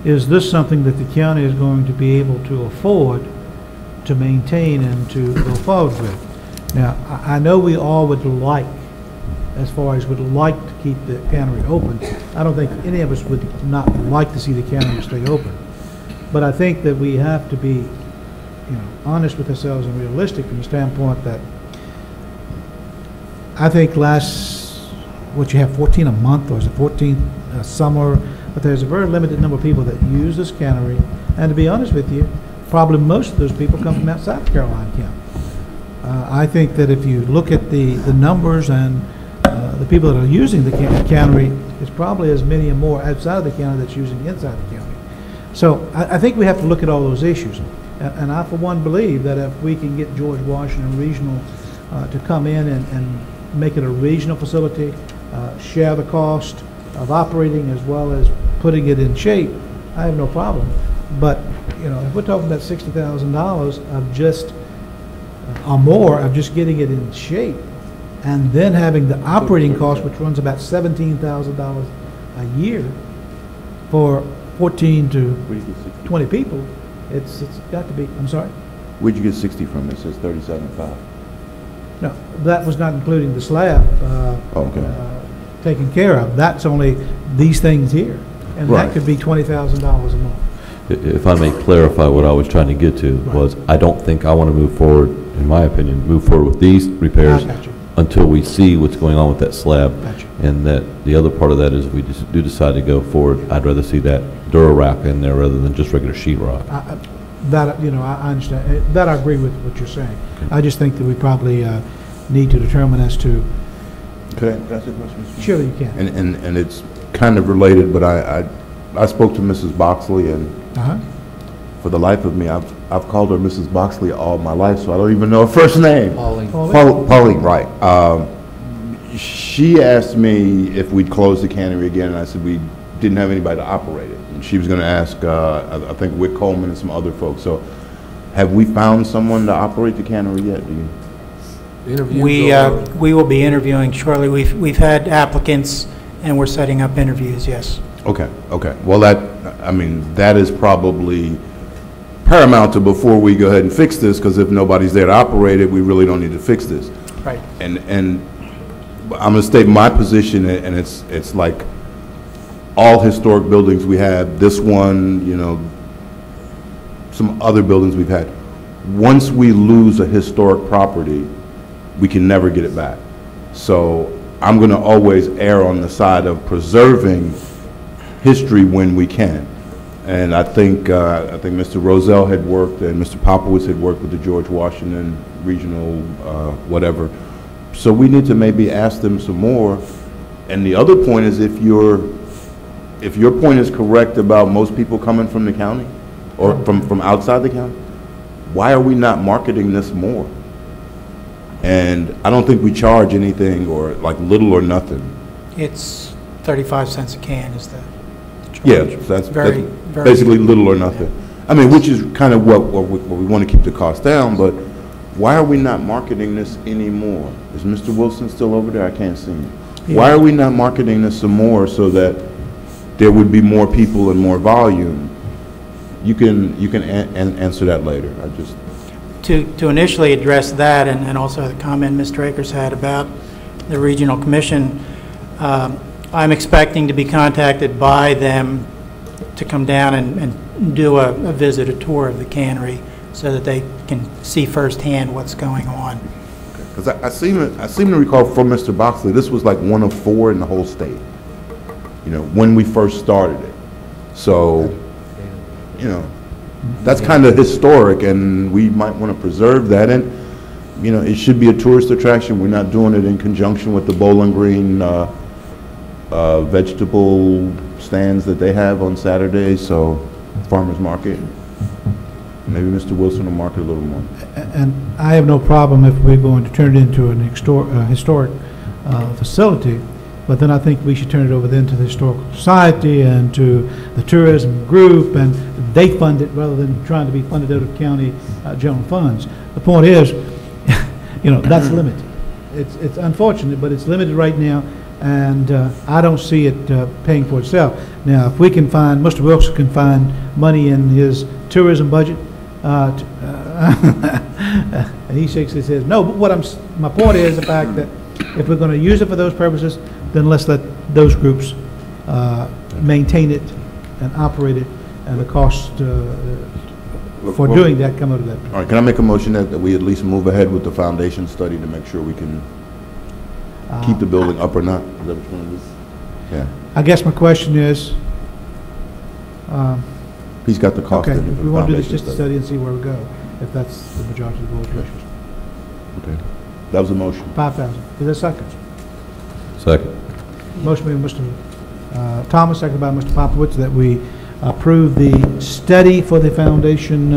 is this something that the county is going to be able to afford to maintain and to go forward with? Now, I know we all would like, as far as would like to keep the cannery open. I don't think any of us would not like to see the cannery stay open. But I think that we have to be, honest with ourselves and realistic from the standpoint that I think what you have 14 a month, or is it 14 a summer? But there's a very limited number of people that use this cannery. And to be honest with you, probably most of those people come from outside of Caroline County. I think that if you look at the numbers and the people that are using the cannery, it's probably as many or more outside of the county that's using inside the county. So I think we have to look at all those issues. And I, for one, believe that if we can get George Washington Regional to come in and make it a regional facility, share the cost of operating as well as putting it in shape, I have no problem. But, if we're talking about $60,000 of just, or more, of just getting it in shape, and then having the operating cost, which runs about $17,000 a year for 14 to 20 people, it's got to be, I'm sorry? Where'd you get 60 from? It says 37.5. No, that was not including the slab taken care of. That's only these things here. And that could be $20,000 a month. If I may clarify what I was trying to get to, was I don't think I want to move forward, in my opinion, move forward with these repairs until we see what's going on with that slab. And that the other part of that is if we do decide to go forward, I'd rather see that Durarock in there rather than just regular sheetrock. I understand. That I agree with what you're saying. Okay. I just think that we probably need to determine as to... Could I ask a question? Sure, you can. And it's kind of related, but I spoke to Mrs. Boxley, and for the life of me, I've called her Mrs. Boxley all my life, so I don't even know her first name. Pauline, right. She asked me if we'd close the cannery again, and I said we didn't have anybody to operate it. And she was going to ask, I think, Wick Coleman and some other folks. So have we found someone to operate the cannery yet? Do you? We will be interviewing shortly. We've had applicants, and we're setting up interviews, yes. Okay. Well, that is probably paramount to before we go ahead and fix this, because if nobody's there to operate it, we really don't need to fix this. Right. And I'm going to state my position, and it's like all historic buildings we have, this one, some other buildings we've had. Once we lose a historic property, we can never get it back. So I'm going to always err on the side of preserving history when we can. And I think Mr. Roselle had worked and Mr. Popowitz had worked with the George Washington Regional whatever. So we need to maybe ask them some more. And the other point is, if your point is correct about most people coming from the county or from outside the county, why are we not marketing this more? And I don't think we charge anything, or like little or nothing. It's 35 cents a can is the charge. Yeah, that's very basically little or nothing. Yeah. I mean, which is kind of what we want to keep the cost down, but why are we not marketing this anymore? Is Mr. Wilson still over there? I can't see him. Yeah. Why are we not marketing this some more so that there would be more people and more volume? You can answer that later. I just... To initially address that, and also the comment Mr. Akers had about the Regional Commission, I'm expecting to be contacted by them to come down and do a visit, a tour of the cannery, so that they can see firsthand what's going on. Because I seem to recall from Mr. Boxley, this was like one of 4 in the whole state, when we first started it. So, that's kind of historic, and we might want to preserve that. And, it should be a tourist attraction. We're not doing it in conjunction with the Bowling Green vegetable stands that they have on Saturdays, so farmers market. Maybe Mr. Wilson will market a little more. And I have no problem if we're going to turn it into an historic facility, but then I think we should turn it over then to the Historical Society and to the tourism group, and they fund it rather than trying to be funded out of county general funds. The point is, You know, that's limited. It's unfortunate, but it's limited right now, and I don't see it paying for itself. Now, if we can find, Mr. Wilson can find money in his tourism budget, and he shakes his head. No, but my point is the fact that if we're going to use it for those purposes, then let's let those groups maintain it and operate it, and the cost for doing that come out of that. All right, can I make a motion that we at least move ahead with the foundation study to make sure we can keep the building up or not? Is that what you want to do? Yeah. I guess my question is, He's got the cost. okay, in it if for we the want to do this foundation just to study and see where we go, if that's the majority of the board's wishes. Okay. That was a motion. 5,000. Is there a second? Second. Motion made by Mr. Thomas, seconded by Mr. Popowitz, that we approve the study for the foundation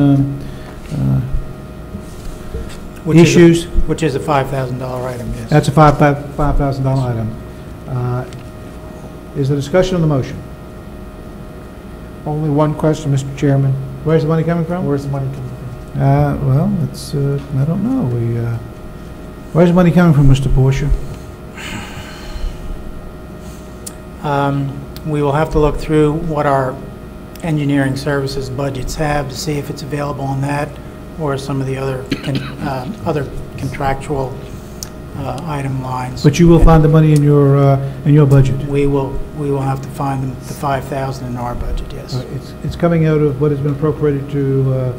issues. Which is a $5,000 item, yes. That's a $5,000 item. Is there discussion on the motion? Only one question, Mr. Chairman. Where's the money coming from? Where's the money coming from? Well, it's, I don't know. Where's the money coming from, Mr. Porsche? We will have to look through what our engineering services budgets have to see if it's available on that or some of the other contractual item lines. But you will find the money in your budget. We will have to find the 5,000 in our budget, yes. It's coming out of what has been appropriated to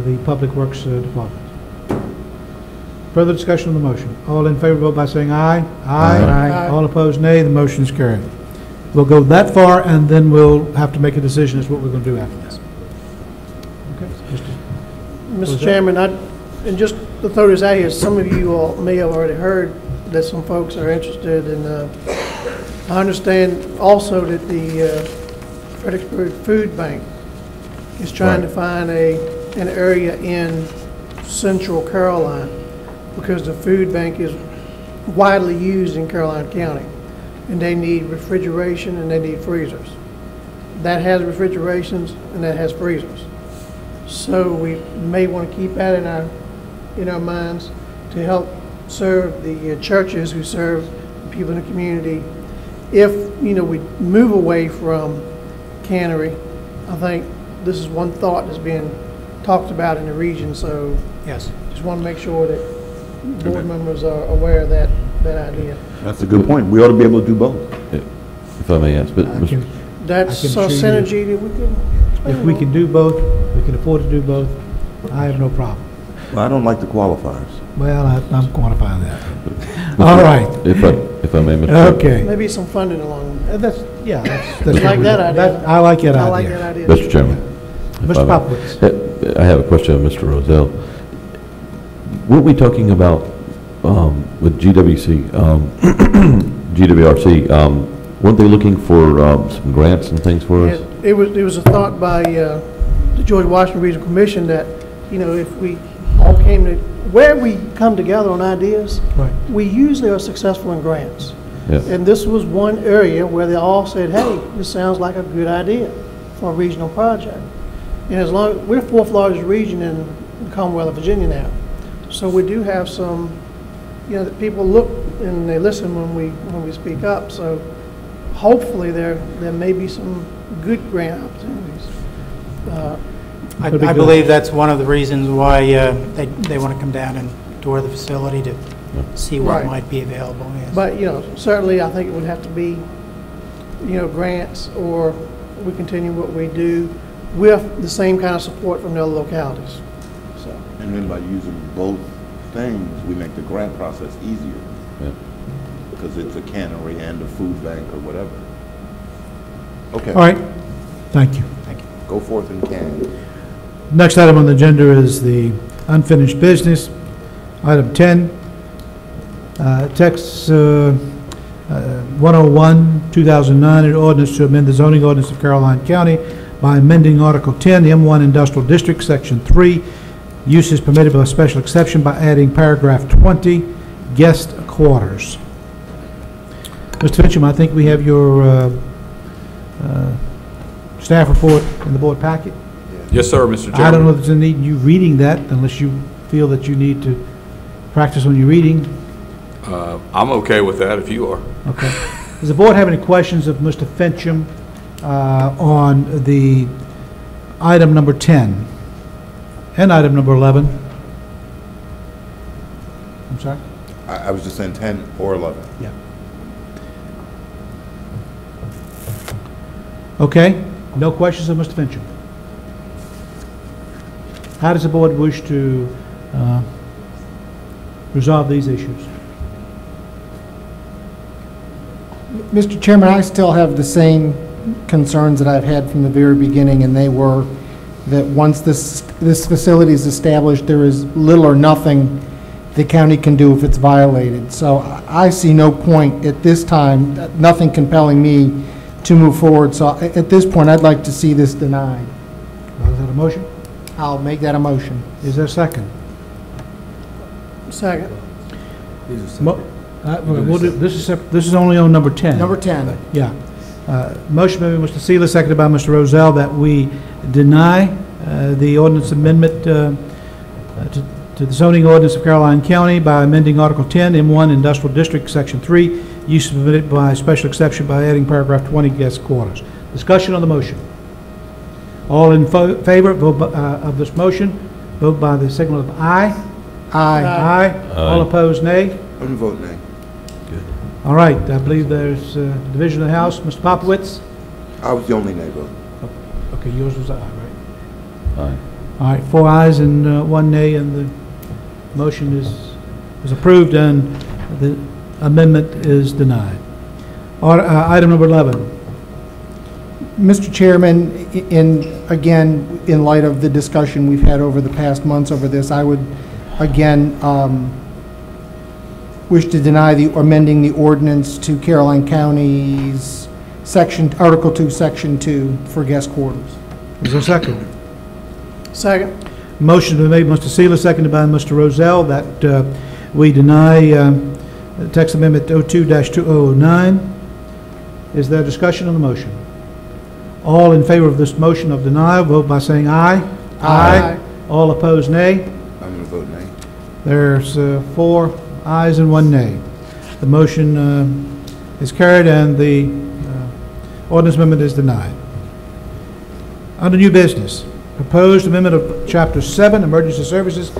the Public Works Department. Further discussion on the motion. All in favor, vote by saying aye. Aye. All opposed, nay. The motion is carried. We'll go that far, and then we'll have to make a decision as to what we're going to do after this. Okay. Mr. Chairman, and just to throw this out here, some of you all may have already heard that some folks are interested in, I understand also that the Fredericksburg Food Bank is trying to find an area in central Caroline, because the food bank is widely used in Caroline County, and they need refrigeration and they need freezers. That has refrigerations and that has freezers. So we may want to keep that in our minds to help serve the churches who serve the people in the community. If we move away from cannery, I think this is one thought that's being talked about in the region. So yes, just want to make sure that board members are aware of that idea. That's a good point. We ought to be able to do both. If I may ask, but That's a synergy that we can. If we can do both, we can afford to do both, I have no problem. Well, I don't like the qualifiers. Well, I'm quantifying that. All right. If I may, Mr. Okay. Maybe some funding along. That's like that idea. I like that idea. I like that idea. Mr. Chairman. Mr. Popowitz. I have a question of Mr. Rozelle. Weren't we talking about with GWC, GWRC, weren't they looking for some grants and things for us? It was a thought by the George Washington Regional Commission that, if we all came to, where we come together on ideas, right, we usually are successful in grants. Yeah. And this was one area where they all said, hey, this sounds like a good idea for a regional project. And as long, we're the fourth largest region in the Commonwealth of Virginia now. So we do have some, that people look and they listen when we speak up. So hopefully there may be some good grant opportunities. I believe that's one of the reasons why they want to come down and tour the facility to see what might be available. Yes. But certainly I think it would have to be grants, or we continue what we do with the same kind of support from the other localities. So. And then by using both things, we make the grant process easier. Yeah. Because it's a cannery and a food bank or whatever. Okay. All right. Thank you. Thank you. Go forth and can. Next item on the agenda is the unfinished business. Item 10, text 101, 2009, an ordinance to amend the zoning ordinance of Caroline County by amending Article 10, the M1 Industrial District, Section 3, uses permitted by special exception, by adding paragraph 20, guest quarters. Mr. Fincham, I think we have your staff report in the board packet. Yes, sir, Mr. Chairman. I don't know if there's any need in you reading that unless you feel that you need to practice on your reading. I'm okay with that if you are. Okay. Does the board have any questions of Mr. Fincham on the item number 10 and item number 11? I'm sorry? I was just saying 10 or 11. Yeah. Okay, no questions of Mr. Fincham. How does the board wish to resolve these issues? Mr. Chairman, I still have the same concerns that I've had from the very beginning, and they were that once this facility is established, there is little or nothing the county can do if it's violated. So I see no point at this time, nothing compelling me to move forward. So at this point, I'd like to see this denied. Well, is that a motion? I'll make that a motion. Is there a second? Second. This is only on number 10. Number 10. Yeah. Motion made by Mr. Seeley, seconded by Mr. Rozell, that we deny the ordinance amendment to the zoning ordinance of Caroline County by amending Article 10, M1 Industrial District, Section 3, use permitted by special exception by adding paragraph 20, guest quarters. Discussion on the motion. All in favor of this motion, vote by the signal of aye. Aye. Aye. All opposed, nay. I'm going to vote nay. All right, I believe there's division of the House. Mr. Popowitz? I was the only nay vote. Okay, yours was aye, right? Aye. All right, 4 ayes and 1 nay, and the motion is approved and the amendment is denied. Item number 11. Mr. Chairman, again, in light of the discussion we've had over the past months over this, I would, again, wish to deny amending the ordinance to Caroline County's Article 2, Section 2 for guest quarters. Is there a second? Second. Motion been made by Mr. Seeley, seconded by Mr. Rozell, that we deny text amendment 02-2009. Is there discussion on the motion? All in favor of this motion of denial, vote by saying aye. Aye. All opposed, nay. I'm going to vote nay. There's 4 ayes and 1 nay. The motion is carried and the ordinance amendment is denied. Under new business, proposed amendment of Chapter 7, Emergency Services,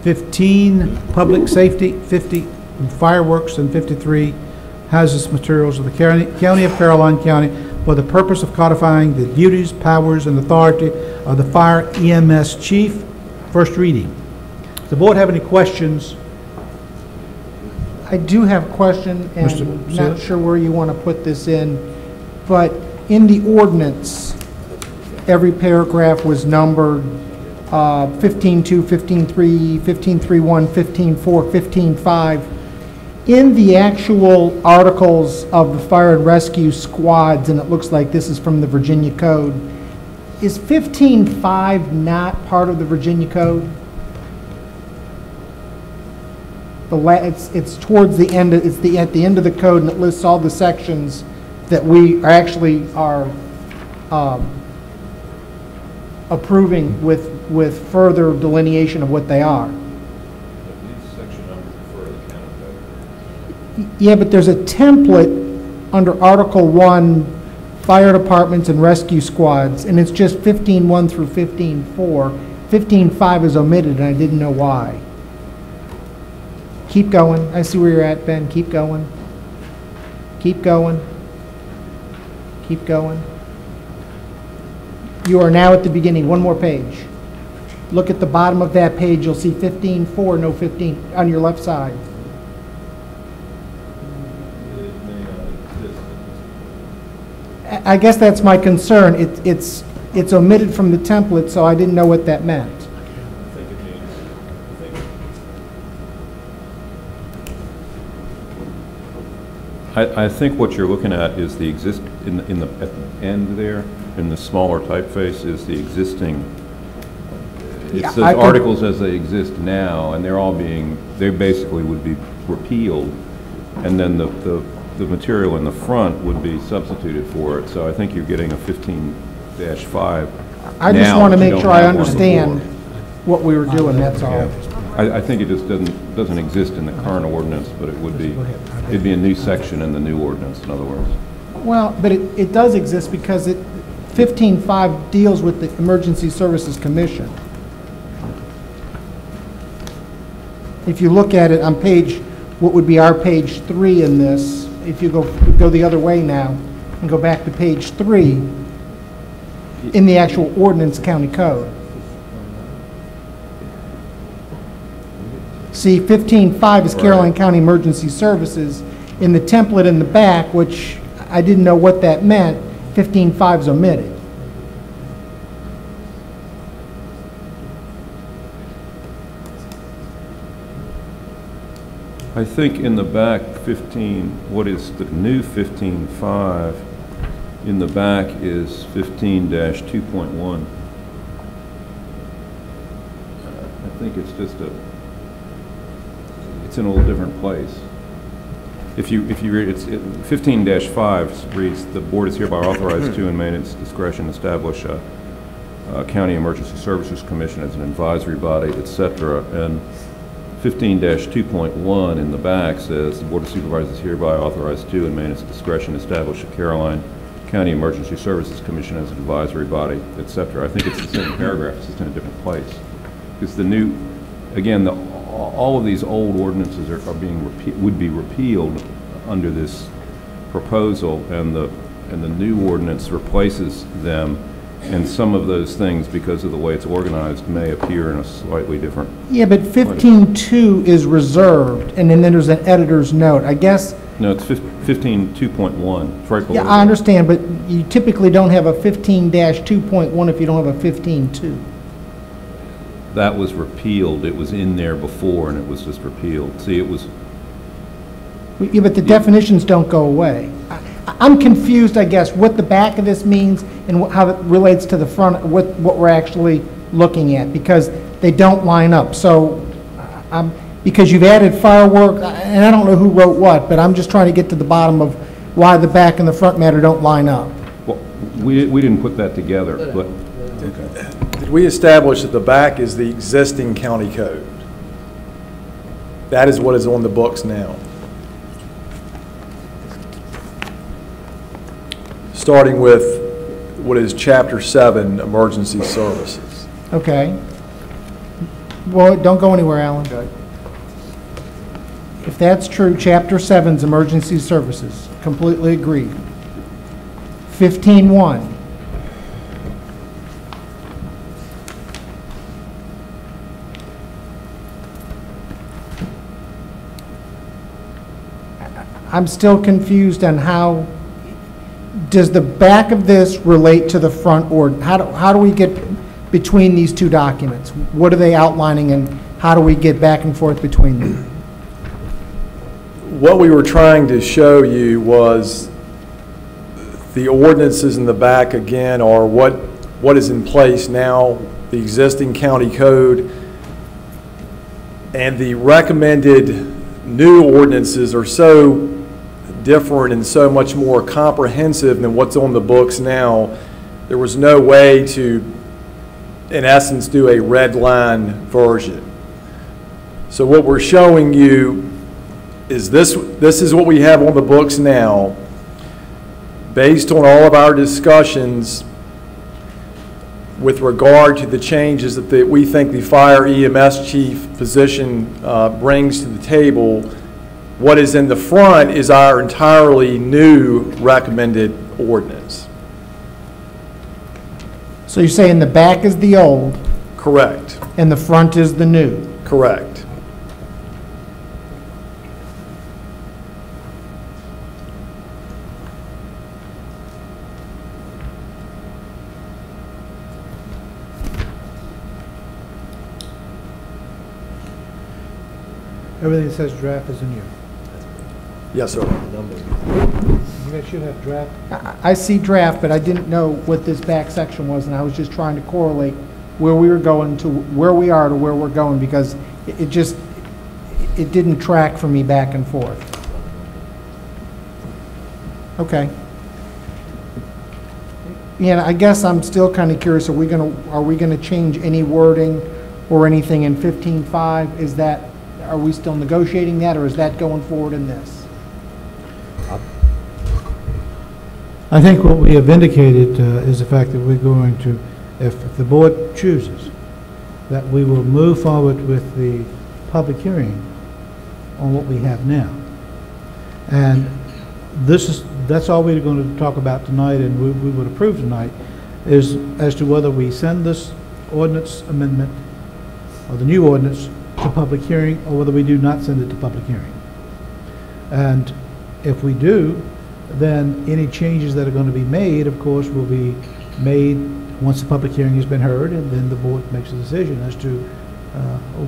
15, Public Safety, 50, Fireworks, and 53, Hazardous Materials of the County of Caroline County for the purpose of codifying the duties, powers, and authority of the Fire EMS Chief. First reading. Does the board have any questions? I do have a question, and Mr. I'm Seeley? not sure where you want to put this in, but in the ordinance, every paragraph was numbered 15.2, 15.3, 15.3.1, 15.4, 15.5. In the actual articles of the fire and rescue squads, and it looks like this is from the Virginia Code, is 15.5 not part of the Virginia Code? It's towards the end. It's at the end of the code, and it lists all the sections that we are approving with further delineation of what they are. Yeah, but there's a template under Article 1, Fire Departments and Rescue Squads, and it's just 15.1 through 15.4. 15.5 is omitted, and I didn't know why. Keep going. I see where you're at, Ben. Keep going. Keep going. Keep going. You are now at the beginning. One more page. Look at the bottom of that page. You'll see 15.4, no 15 on your left side. I guess that's my concern. It's omitted from the template, so I didn't know what that meant. I think what you're looking at is the at the end there, in the smaller typeface, is the existing. It Yeah, says articles as they exist now, and they basically would be repealed, and then the material in the front would be substituted for it. So I think you're getting a 15-5. I just want to make sure I understand what we were doing, that's all. I think it just doesn't exist in the current ordinance, but it would be, it'd be a new section in the new ordinance, in other words. Well, but it does exist because 15.5 deals with the Emergency Services Commission. If you look at it on what would be our page 3 in this, if you go the other way now and go back to page 3 in the actual ordinance county code. See, 15.5 is Caroline County Emergency Services. In the template in the back, which I didn't know what that meant, 15.5 is omitted. I think in the back, what is the new 15.5 in the back is 15-2.1. I think it's just it's in a little different place. If you read it, 15-5 reads, the board is hereby authorized to, and may in its discretion, establish a County Emergency Services Commission as an advisory body, etc. And 15-2.1 in the back says the Board of Supervisors is hereby authorized to, and may in its discretion, establish a Caroline County Emergency Services Commission as an advisory body, etc. I think it's the same paragraph, it's just in a different place. Because the new, again, all of these old ordinances would be repealed under this proposal, and the new ordinance replaces them. And some of those things, because of the way it's organized, may appear in a slightly different. Yeah, but 15.2 is reserved, and then there's an editor's note. I guess. No, it's 15.2.1. It's right below. Yeah, I understand, but you typically don't have a 15-2.1 if you don't have a 15.2. That was repealed. It was in there before, and it was just repealed. See, it was. Yeah, but the definitions don't go away. I'm confused, I guess, what the back of this means and how it relates to the front, what we're actually looking at, because they don't line up. So, because you've added firework, and I don't know who wrote what, but I'm just trying to get to the bottom of why the back and the front matter don't line up. Well, we didn't put that together, but. Okay. Did we establish that the back is the existing county code? That is what is on the books now. Starting with what is Chapter 7, Emergency Services. Okay. Well, don't go anywhere, Alan. Okay. If that's true, Chapter 7's Emergency Services. Completely agree. 15.1. I'm still confused on how. Does the back of this relate to the front, or how do we get between these two documents? What are they outlining, and how do we get back and forth between them? What we were trying to show you was the ordinances in the back, again, are what is in place now, the existing county code, and the recommended new ordinances are so different and so much more comprehensive than what's on the books now. There was no way to, in essence, do a red line version. So what we're showing you is this is what we have on the books now, based on all of our discussions with regard to the changes that we think the fire EMS chief position brings to the table. What is in the front is our entirely new recommended ordinance. So you're saying the back is the old? Correct. And the front is the new? Correct. Everything that says draft is in you. Yes, sir. You guys should have draft. I see draft, but I didn't know what this back section was, and I was just trying to correlate where we were going to where we are to where we're going, because it didn't track for me back and forth. Okay. Yeah, I guess I'm still kind of curious, are we gonna change any wording or anything in 15.5? Is that, are we still negotiating that, or is that going forward in this? I think what we have indicated is the fact that we're going to, if the board chooses, that we will move forward with the public hearing on what we have now. And that's all we're going to talk about tonight, and we would approve tonight, is as to whether we send this ordinance amendment, or the new ordinance, to public hearing, or whether we do not send it to public hearing. And if we do, then any changes that are going to be made, of course, will be made once the public hearing has been heard, and then the board makes a decision as to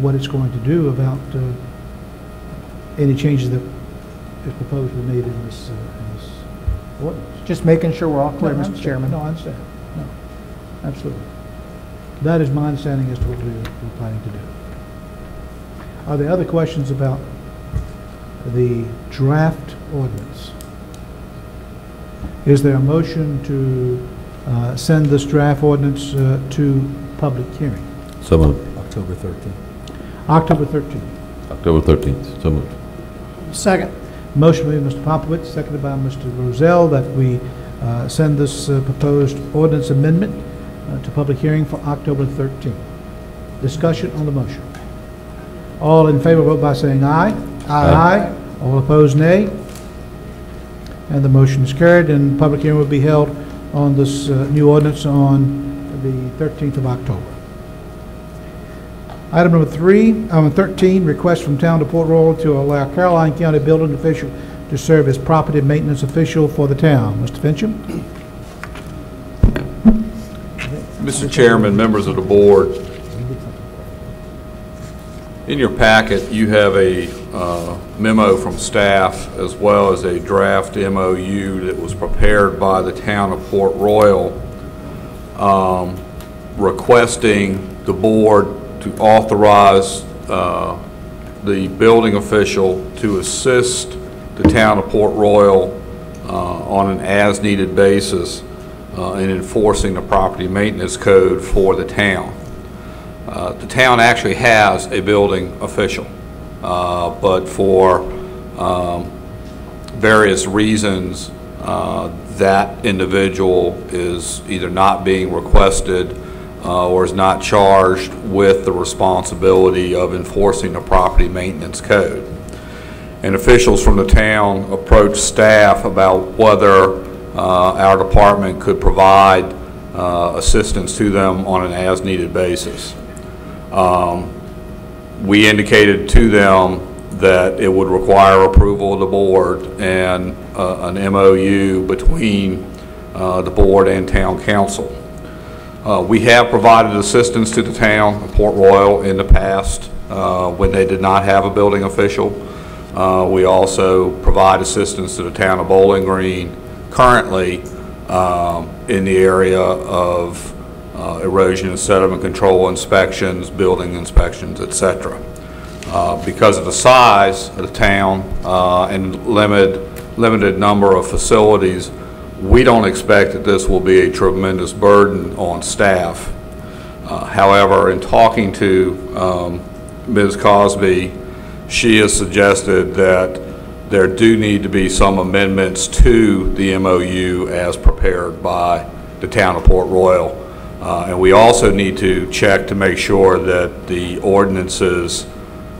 what it's going to do about any changes that is proposed to be made in this ordinance. Just making sure we're all clear, No, I Mr. understand. Chairman. No, I understand. No, absolutely. That is my understanding as to what we're planning to do. Are there other questions about the draft ordinance? Is there a motion to send this draft ordinance to public hearing? So moved. October 13th. October 13th. October 13th, so moved. Second. Motion made by Mr. Popowitz, seconded by Mr. Rozell, that we send this proposed ordinance amendment to public hearing for October 13th. Discussion on the motion. All in favor vote by saying aye. Aye. All opposed, nay. And the motion is carried, and public hearing will be held on this new ordinance on the 13th of October. Item number 13, request from Town of Port Royal to allow Caroline County building official to serve as property maintenance official for the town. Mr. Fincham? Mr. Chairman, members of the board, in your packet, you have a memo from staff as well as a draft MOU that was prepared by the Town of Port Royal requesting the board to authorize the building official to assist the Town of Port Royal on an as-needed basis in enforcing the property maintenance code for the town. The town actually has a building official, but for various reasons, that individual is either not being requested or is not charged with the responsibility of enforcing the property maintenance code. And officials from the town approached staff about whether our department could provide assistance to them on an as-needed basis. We indicated to them that it would require approval of the board and an MOU between the board and town council. We have provided assistance to the town of Port Royal in the past when they did not have a building official. We also provide assistance to the town of Bowling Green currently in the area of erosion and sediment control inspections, building inspections, etc. Because of the size of the town and limited number of facilities, we don't expect that this will be a tremendous burden on staff. However, in talking to Ms. Cosby, she has suggested that there do need to be some amendments to the MOU as prepared by the Town of Port Royal. And we also need to check to make sure that the ordinances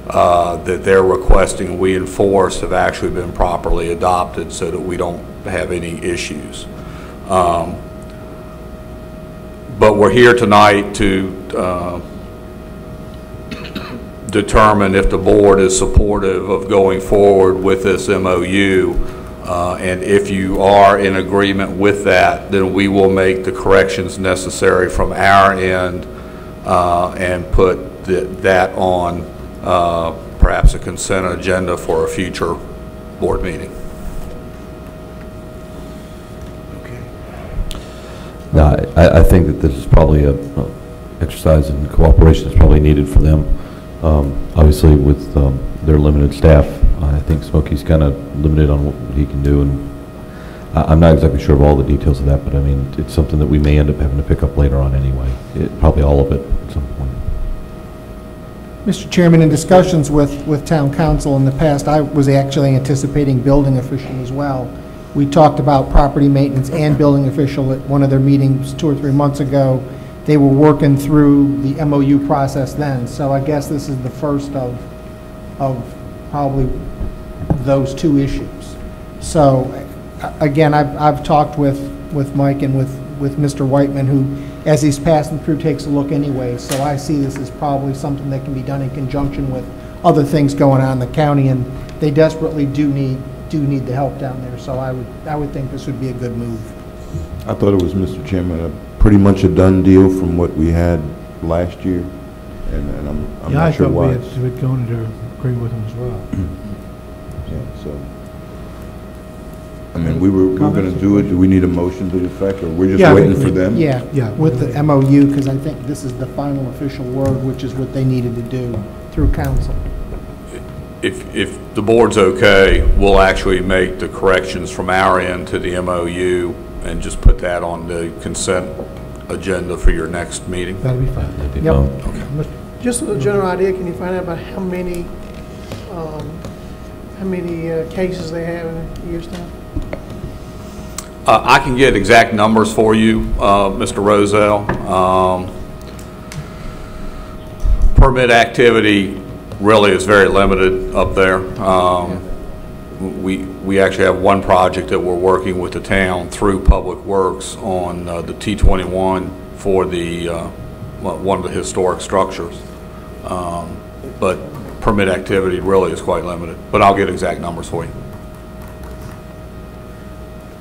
that they're requesting we enforce have actually been properly adopted so that we don't have any issues. But we're here tonight to determine if the board is supportive of going forward with this MOU. And if you are in agreement with that, then we will make the corrections necessary from our end and put that on perhaps a consent agenda for a future board meeting. No, I think that this is probably a exercise in cooperation is probably needed for them. Obviously, with their limited staff, I think Smokey's kind of limited on what he can do, and I'm not exactly sure of all the details of that, but I mean, it's something that we may end up having to pick up later on anyway. Probably all of it at some point. Mr. Chairman, in discussions with town council in the past, I was actually anticipating building official as well. We talked about property maintenance and building official at one of their meetings 2 or 3 months ago. They were working through the MOU process then, so I guess this is the first of probably those two issues. So, again, I've talked with Mike and with Mr. Whiteman, who, as he's passing through, takes a look anyway. So I see this as probably something that can be done in conjunction with other things going on in the county, and they desperately do need the help down there. So I would think this would be a good move. I thought it was, Mr. Chairman, pretty much a done deal from what we had last year, and I'm not sure why. Yeah, I thought we had going to agree with him as well. Yeah, so, I mean, we were going to do it. Do we need a motion to the effect, or we're just waiting for them? Yeah, with the MOU, because I think this is the final official word, which is what they needed to do through council. If the board's okay, we'll actually make the corrections from our end to the MOU and just put that on the consent agenda for your next meeting. That'll be fine. Yep. Okay. Just as a general idea, can you find out about how many cases they have in a year's time? I can get exact numbers for you, Mr. Rozelle. Permit activity really is very limited up there. We actually have one project that we're working with the town through Public Works on the T21 for the one of the historic structures. But permit activity really is quite limited. But I'll get exact numbers for you.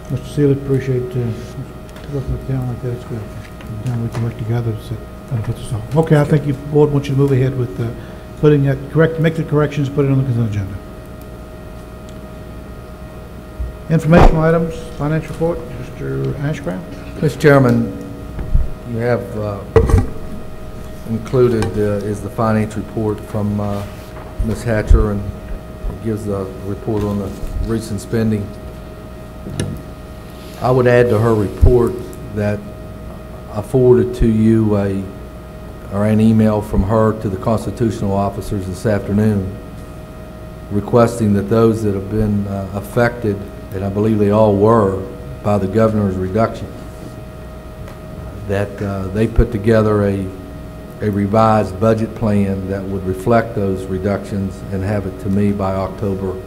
Mr. Seeley, appreciate working with the town like that. It's good. Now we can work together to benefit us all. Okay, I think the board wants you to move ahead with putting that make the corrections, put it on the consent agenda. Informational items, finance report, Mr. Ashcraft. Mr. Chairman, you have included is the finance report from Ms. Hatcher, and it gives a report on the recent spending. I would add to her report that I forwarded to you an email from her to the constitutional officers this afternoon requesting that those that have been affected, and I believe they all were, by the governor's reduction, that they put together a revised budget plan that would reflect those reductions and have it to me by October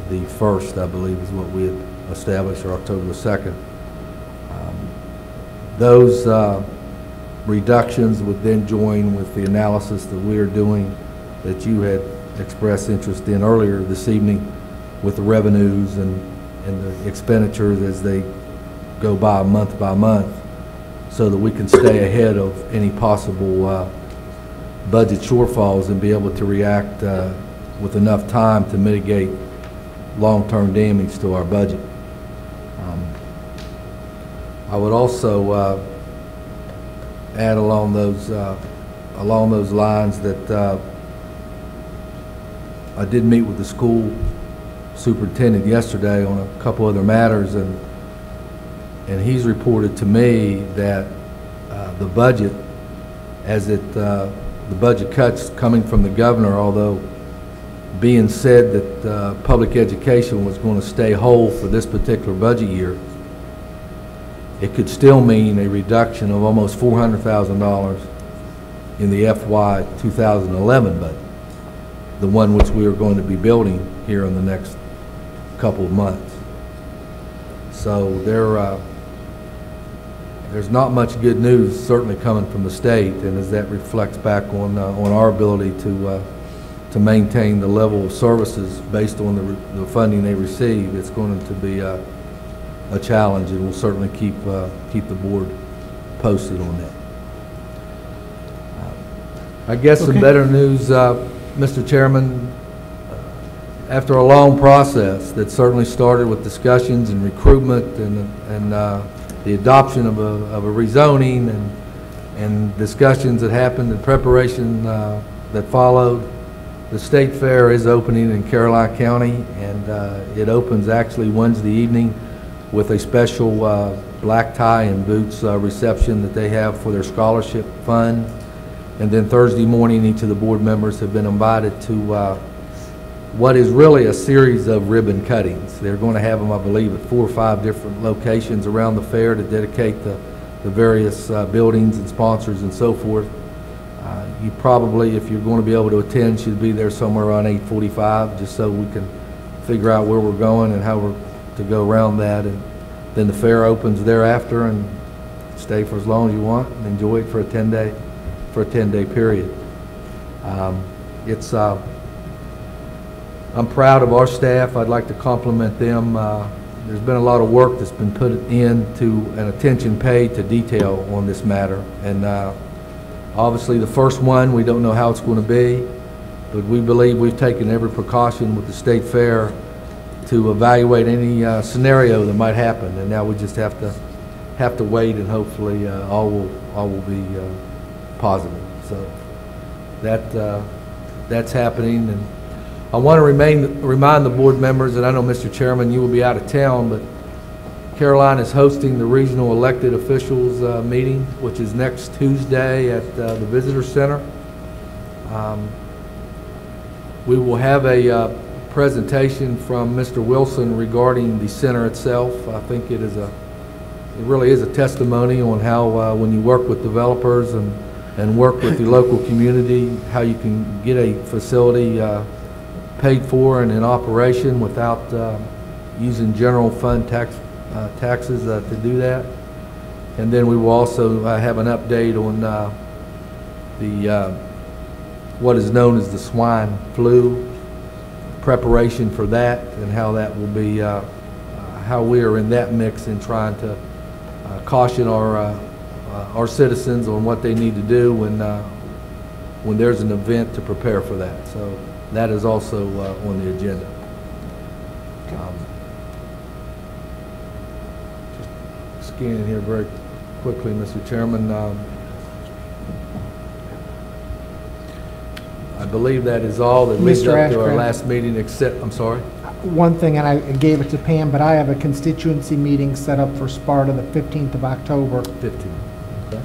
the 1st, I believe is what we had established, or October the 2nd. Those reductions would then join with the analysis that we are doing that you had expressed interest in earlier this evening with the revenues and the expenditures as they go by month, so that we can stay ahead of any possible budget shortfalls and be able to react with enough time to mitigate long-term damage to our budget. I would also add along those lines that I did meet with the school superintendent yesterday on a couple other matters, and he's reported to me that the budget, the budget cuts coming from the governor, although being said that public education was going to stay whole for this particular budget year, it could still mean a reduction of almost $400,000 in the FY 2011 budget, the one which we are going to be building here in the next couple of months. So there's not much good news certainly coming from the state, and as that reflects back on our ability to maintain the level of services based on the funding they receive, it's going to be a challenge, and we'll certainly keep the board posted on that. I guess some better news, Mr. Chairman. After a long process that certainly started with discussions and recruitment and the adoption of a rezoning and discussions that happened in preparation that followed, the State Fair is opening in Caroline County, and it opens actually Wednesday evening with a special black tie and boots reception that they have for their scholarship fund. And then Thursday morning, each of the board members have been invited to what is really a series of ribbon cuttings. They're going to have them, I believe, at 4 or 5 different locations around the fair to dedicate the various buildings and sponsors and so forth. You probably, if you're going to be able to attend, should be there somewhere around 8:45, just so we can figure out where we're going and how we're to go around that. And then the fair opens thereafter, and stay for as long as you want and enjoy it for a 10-day period. I'm proud of our staff. I'd like to compliment them. There's been a lot of work that's been put into and attention paid to detail on this matter. And obviously the first one, we don't know how it's going to be, but we believe we've taken every precaution with the State Fair to evaluate any scenario that might happen. And now we just have to wait, and hopefully all will be positive. So that's happening. And I want to remind the board members, and I know, Mr. Chairman, you will be out of town, but Caroline is hosting the regional elected officials meeting, which is next Tuesday at the Visitor Center. We will have a presentation from Mr. Wilson regarding the center itself. I think it really is a testimony on how when you work with developers and work with the local community, how you can get a facility paid for and in operation without using general fund taxes to do that. And then we will also have an update on what is known as the swine flu, preparation for that, and how that will be, how we are in that mix in trying to caution our citizens on what they need to do when there's an event to prepare for that. So that is also on the agenda. Just scanning here very quickly, Mr. Chairman. I believe that is all that leads up to our last meeting, except, I'm sorry? One thing, and I gave it to Pam, but I have a constituency meeting set up for Sparta the 15th of October. 15th. Okay.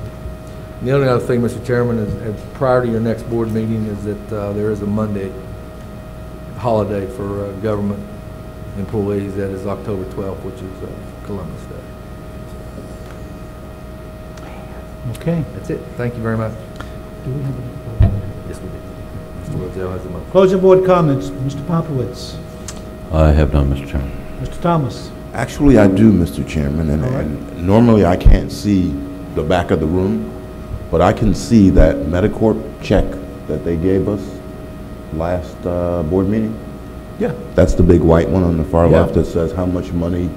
And the only other thing, Mr. Chairman, is prior to your next board meeting is that there is a Monday holiday for government employees. That is October 12th, which is Columbus Day. Okay. That's it. Thank you very much. Yes, we do. Mr. Roselle has a motion. Closing board comments. Mr. Popowitz. I have none, Mr. Chairman. Mr. Thomas. Actually, I do, Mr. Chairman, and normally I can't see the back of the room, but I can see that Medicorp check that they gave us last board meeting. Yeah. That's the big white one on the far left that says how much money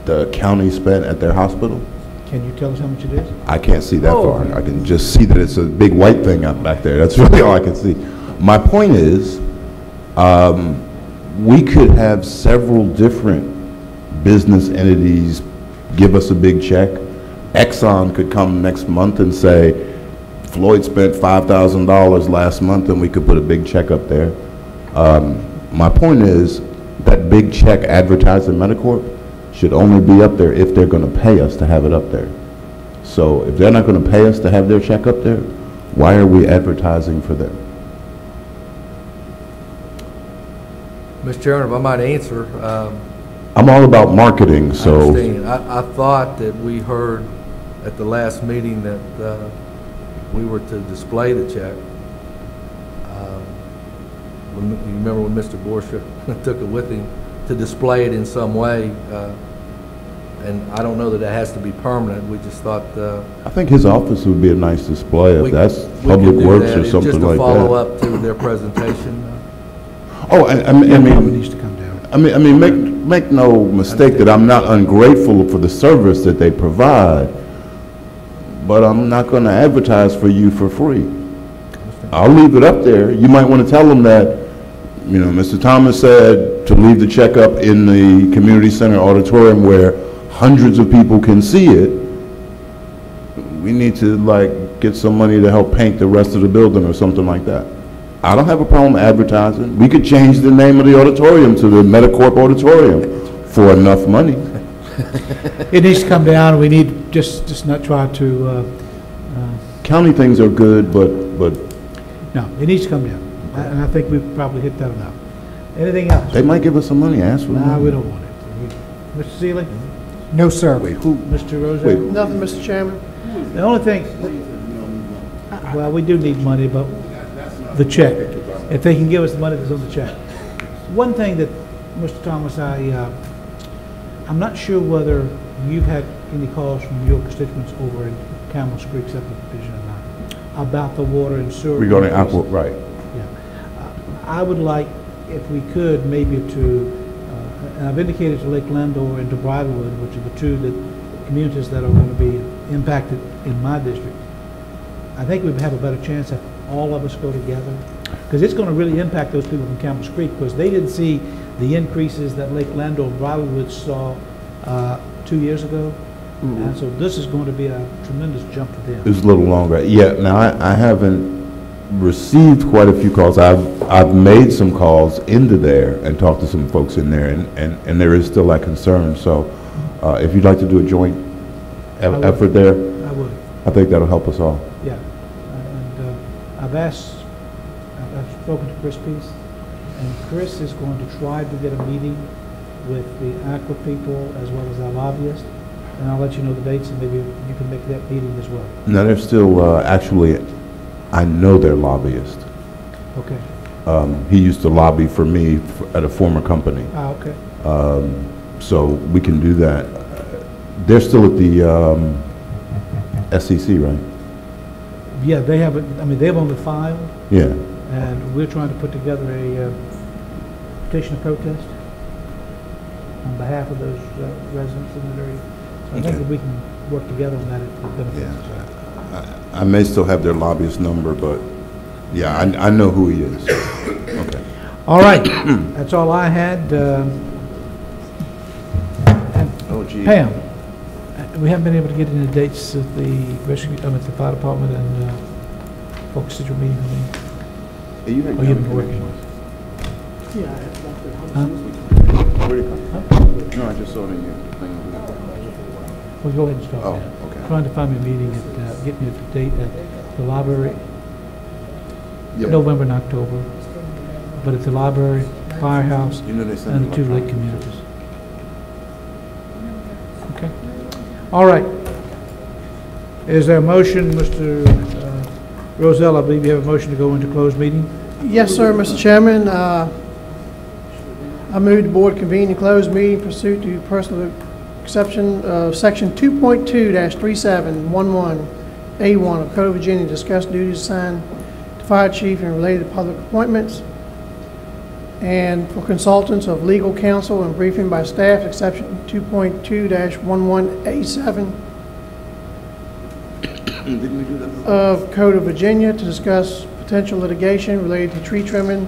the county spent at their hospital. Can you tell us how much it is? I can't see that far. I can just see that it's a big white thing up back there. That's really all I can see. My point is, we could have several different business entities give us a big check. Exxon could come next month and say, Floyd spent $5,000 last month, and we could put a big check up there. My point is, that big check advertised in Medicorp should only be up there if they're going to pay us to have it up there. So if they're not going to pay us to have their check up there, why are we advertising for them? Mr. Chairman, if I might answer. I'm all about marketing, so. I understand. I thought that we heard at the last meeting that we were to display the check. You remember when Mr. Borsha took it with him to display it in some way, and I don't know that it has to be permanent. We just thought. I think his office would be a nice display if that's Public Works or something like that. Just to follow up to their presentation. Oh, I mean, make no mistake that I'm not ungrateful for the service that they provide, but I'm not going to advertise for you for free. I'll leave it up there. You might want to tell them that, you know, Mr. Thomas said to leave the check up in the community center auditorium where hundreds of people can see it. We need to, like, get some money to help paint the rest of the building or something like that. I don't have a problem advertising. We could change the name of the auditorium to the Medicorp Auditorium for enough money. It needs to come down. We need just not try to county things are good, but No, it needs to come down. And I think we've probably hit that enough. Anything else? they might give us some money, ask for Nah, them. we don't want it. Mr. Seeley? No, sir. Wait, who? Mr. Rozelle? Wait. Nothing, Mr. Chairman. The only thing, well, we do need money, but the check, if they can give us the money that's on the check. One thing that, Mr. Thomas, I'm not sure whether you've had any calls from your constituents over in Campbell's Creek subdivision or not, about the water and sewer. Regarding aqua, right. Yeah. I would like, if we could, maybe to, and I've indicated to Lake Landor and to Bridlewood, which are the two communities that are going to be impacted in my district. I think we'd have a better chance if all of us go together, because it's going to really impact those people from Campbell's Creek, because they didn't see the increases that Lake Landor and Bridlewood saw 2 years ago. And so this is going to be a tremendous jump for them. It's a little longer. Yeah, now I haven't received quite a few calls. I've made some calls into there and talked to some folks in there, and there is still that concern. So if you'd like to do a joint effort there, I would. I think that'll help us all. Yeah. And I've spoken to Chris Peace, and Chris is going to try to get a meeting with the Aqua people as well as our lobbyists. And I'll let you know the dates, and maybe you can make that meeting as well. Now, they're still, actually, I know they're lobbyists. Okay. He used to lobby for me at a former company. Ah, okay. So we can do that. They're still at the SEC, right? Yeah, they have, they've only filed, Yeah. and we're trying to put together a petition of protest on behalf of those residents in that area. So I think that we can work together on that at the benefit. Yeah. I may still have their lobbyist number, but yeah, I know who he is. Okay. All right, that's all I had. Oh, gee. Pam, we haven't been able to get any dates of the rescue, the fire department and folks that you're meeting with me. Hey, you Oh, you've been working with? Yeah. Huh? Where'd it come from? No, I just saw it in your thing. Well, go ahead and start. Oh, now. okay. Trying to find me a meeting at, get me a date at the library, Yep. November and October, but at the library, firehouse, You know they send and the two lake electronic. communities. Okay. All right. Is there a motion, Mr. Rozelle, I believe you have a motion to go into closed meeting? Yes, sir, Mr. Chairman. I move the board convene a closed meeting pursuant to personal exception of section 2.2-3711A1 of Code of Virginia, discuss duties assigned to fire chief and related public appointments, and for consultants of legal counsel and briefing by staff, exception 2.2-11A7 Didn't we do that? of Code of Virginia to discuss potential litigation related to tree trimming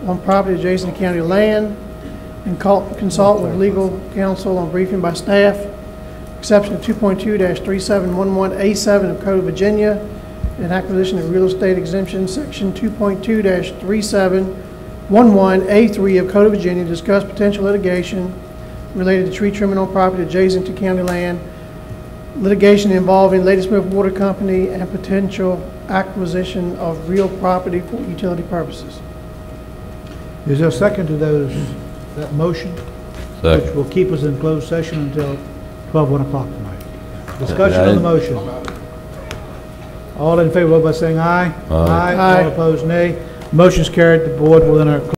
on property adjacent to county land, and consult with legal counsel on briefing by staff, exception of 2.2-3711A7 of Code of Virginia, and acquisition of real estate exemption, section 2.2-3711A3 of Code of Virginia, discuss potential litigation related to tree trimming on property adjacent to county land, litigation involving Ladysmith Water Company, and potential acquisition of real property for utility purposes. Is there a second to that motion? Second. Which will keep us in closed session until 1 o'clock tonight. Discussion on the motion. All in favor, vote by saying aye. Aye. Aye. All opposed, nay. Motion's carried. The board will enter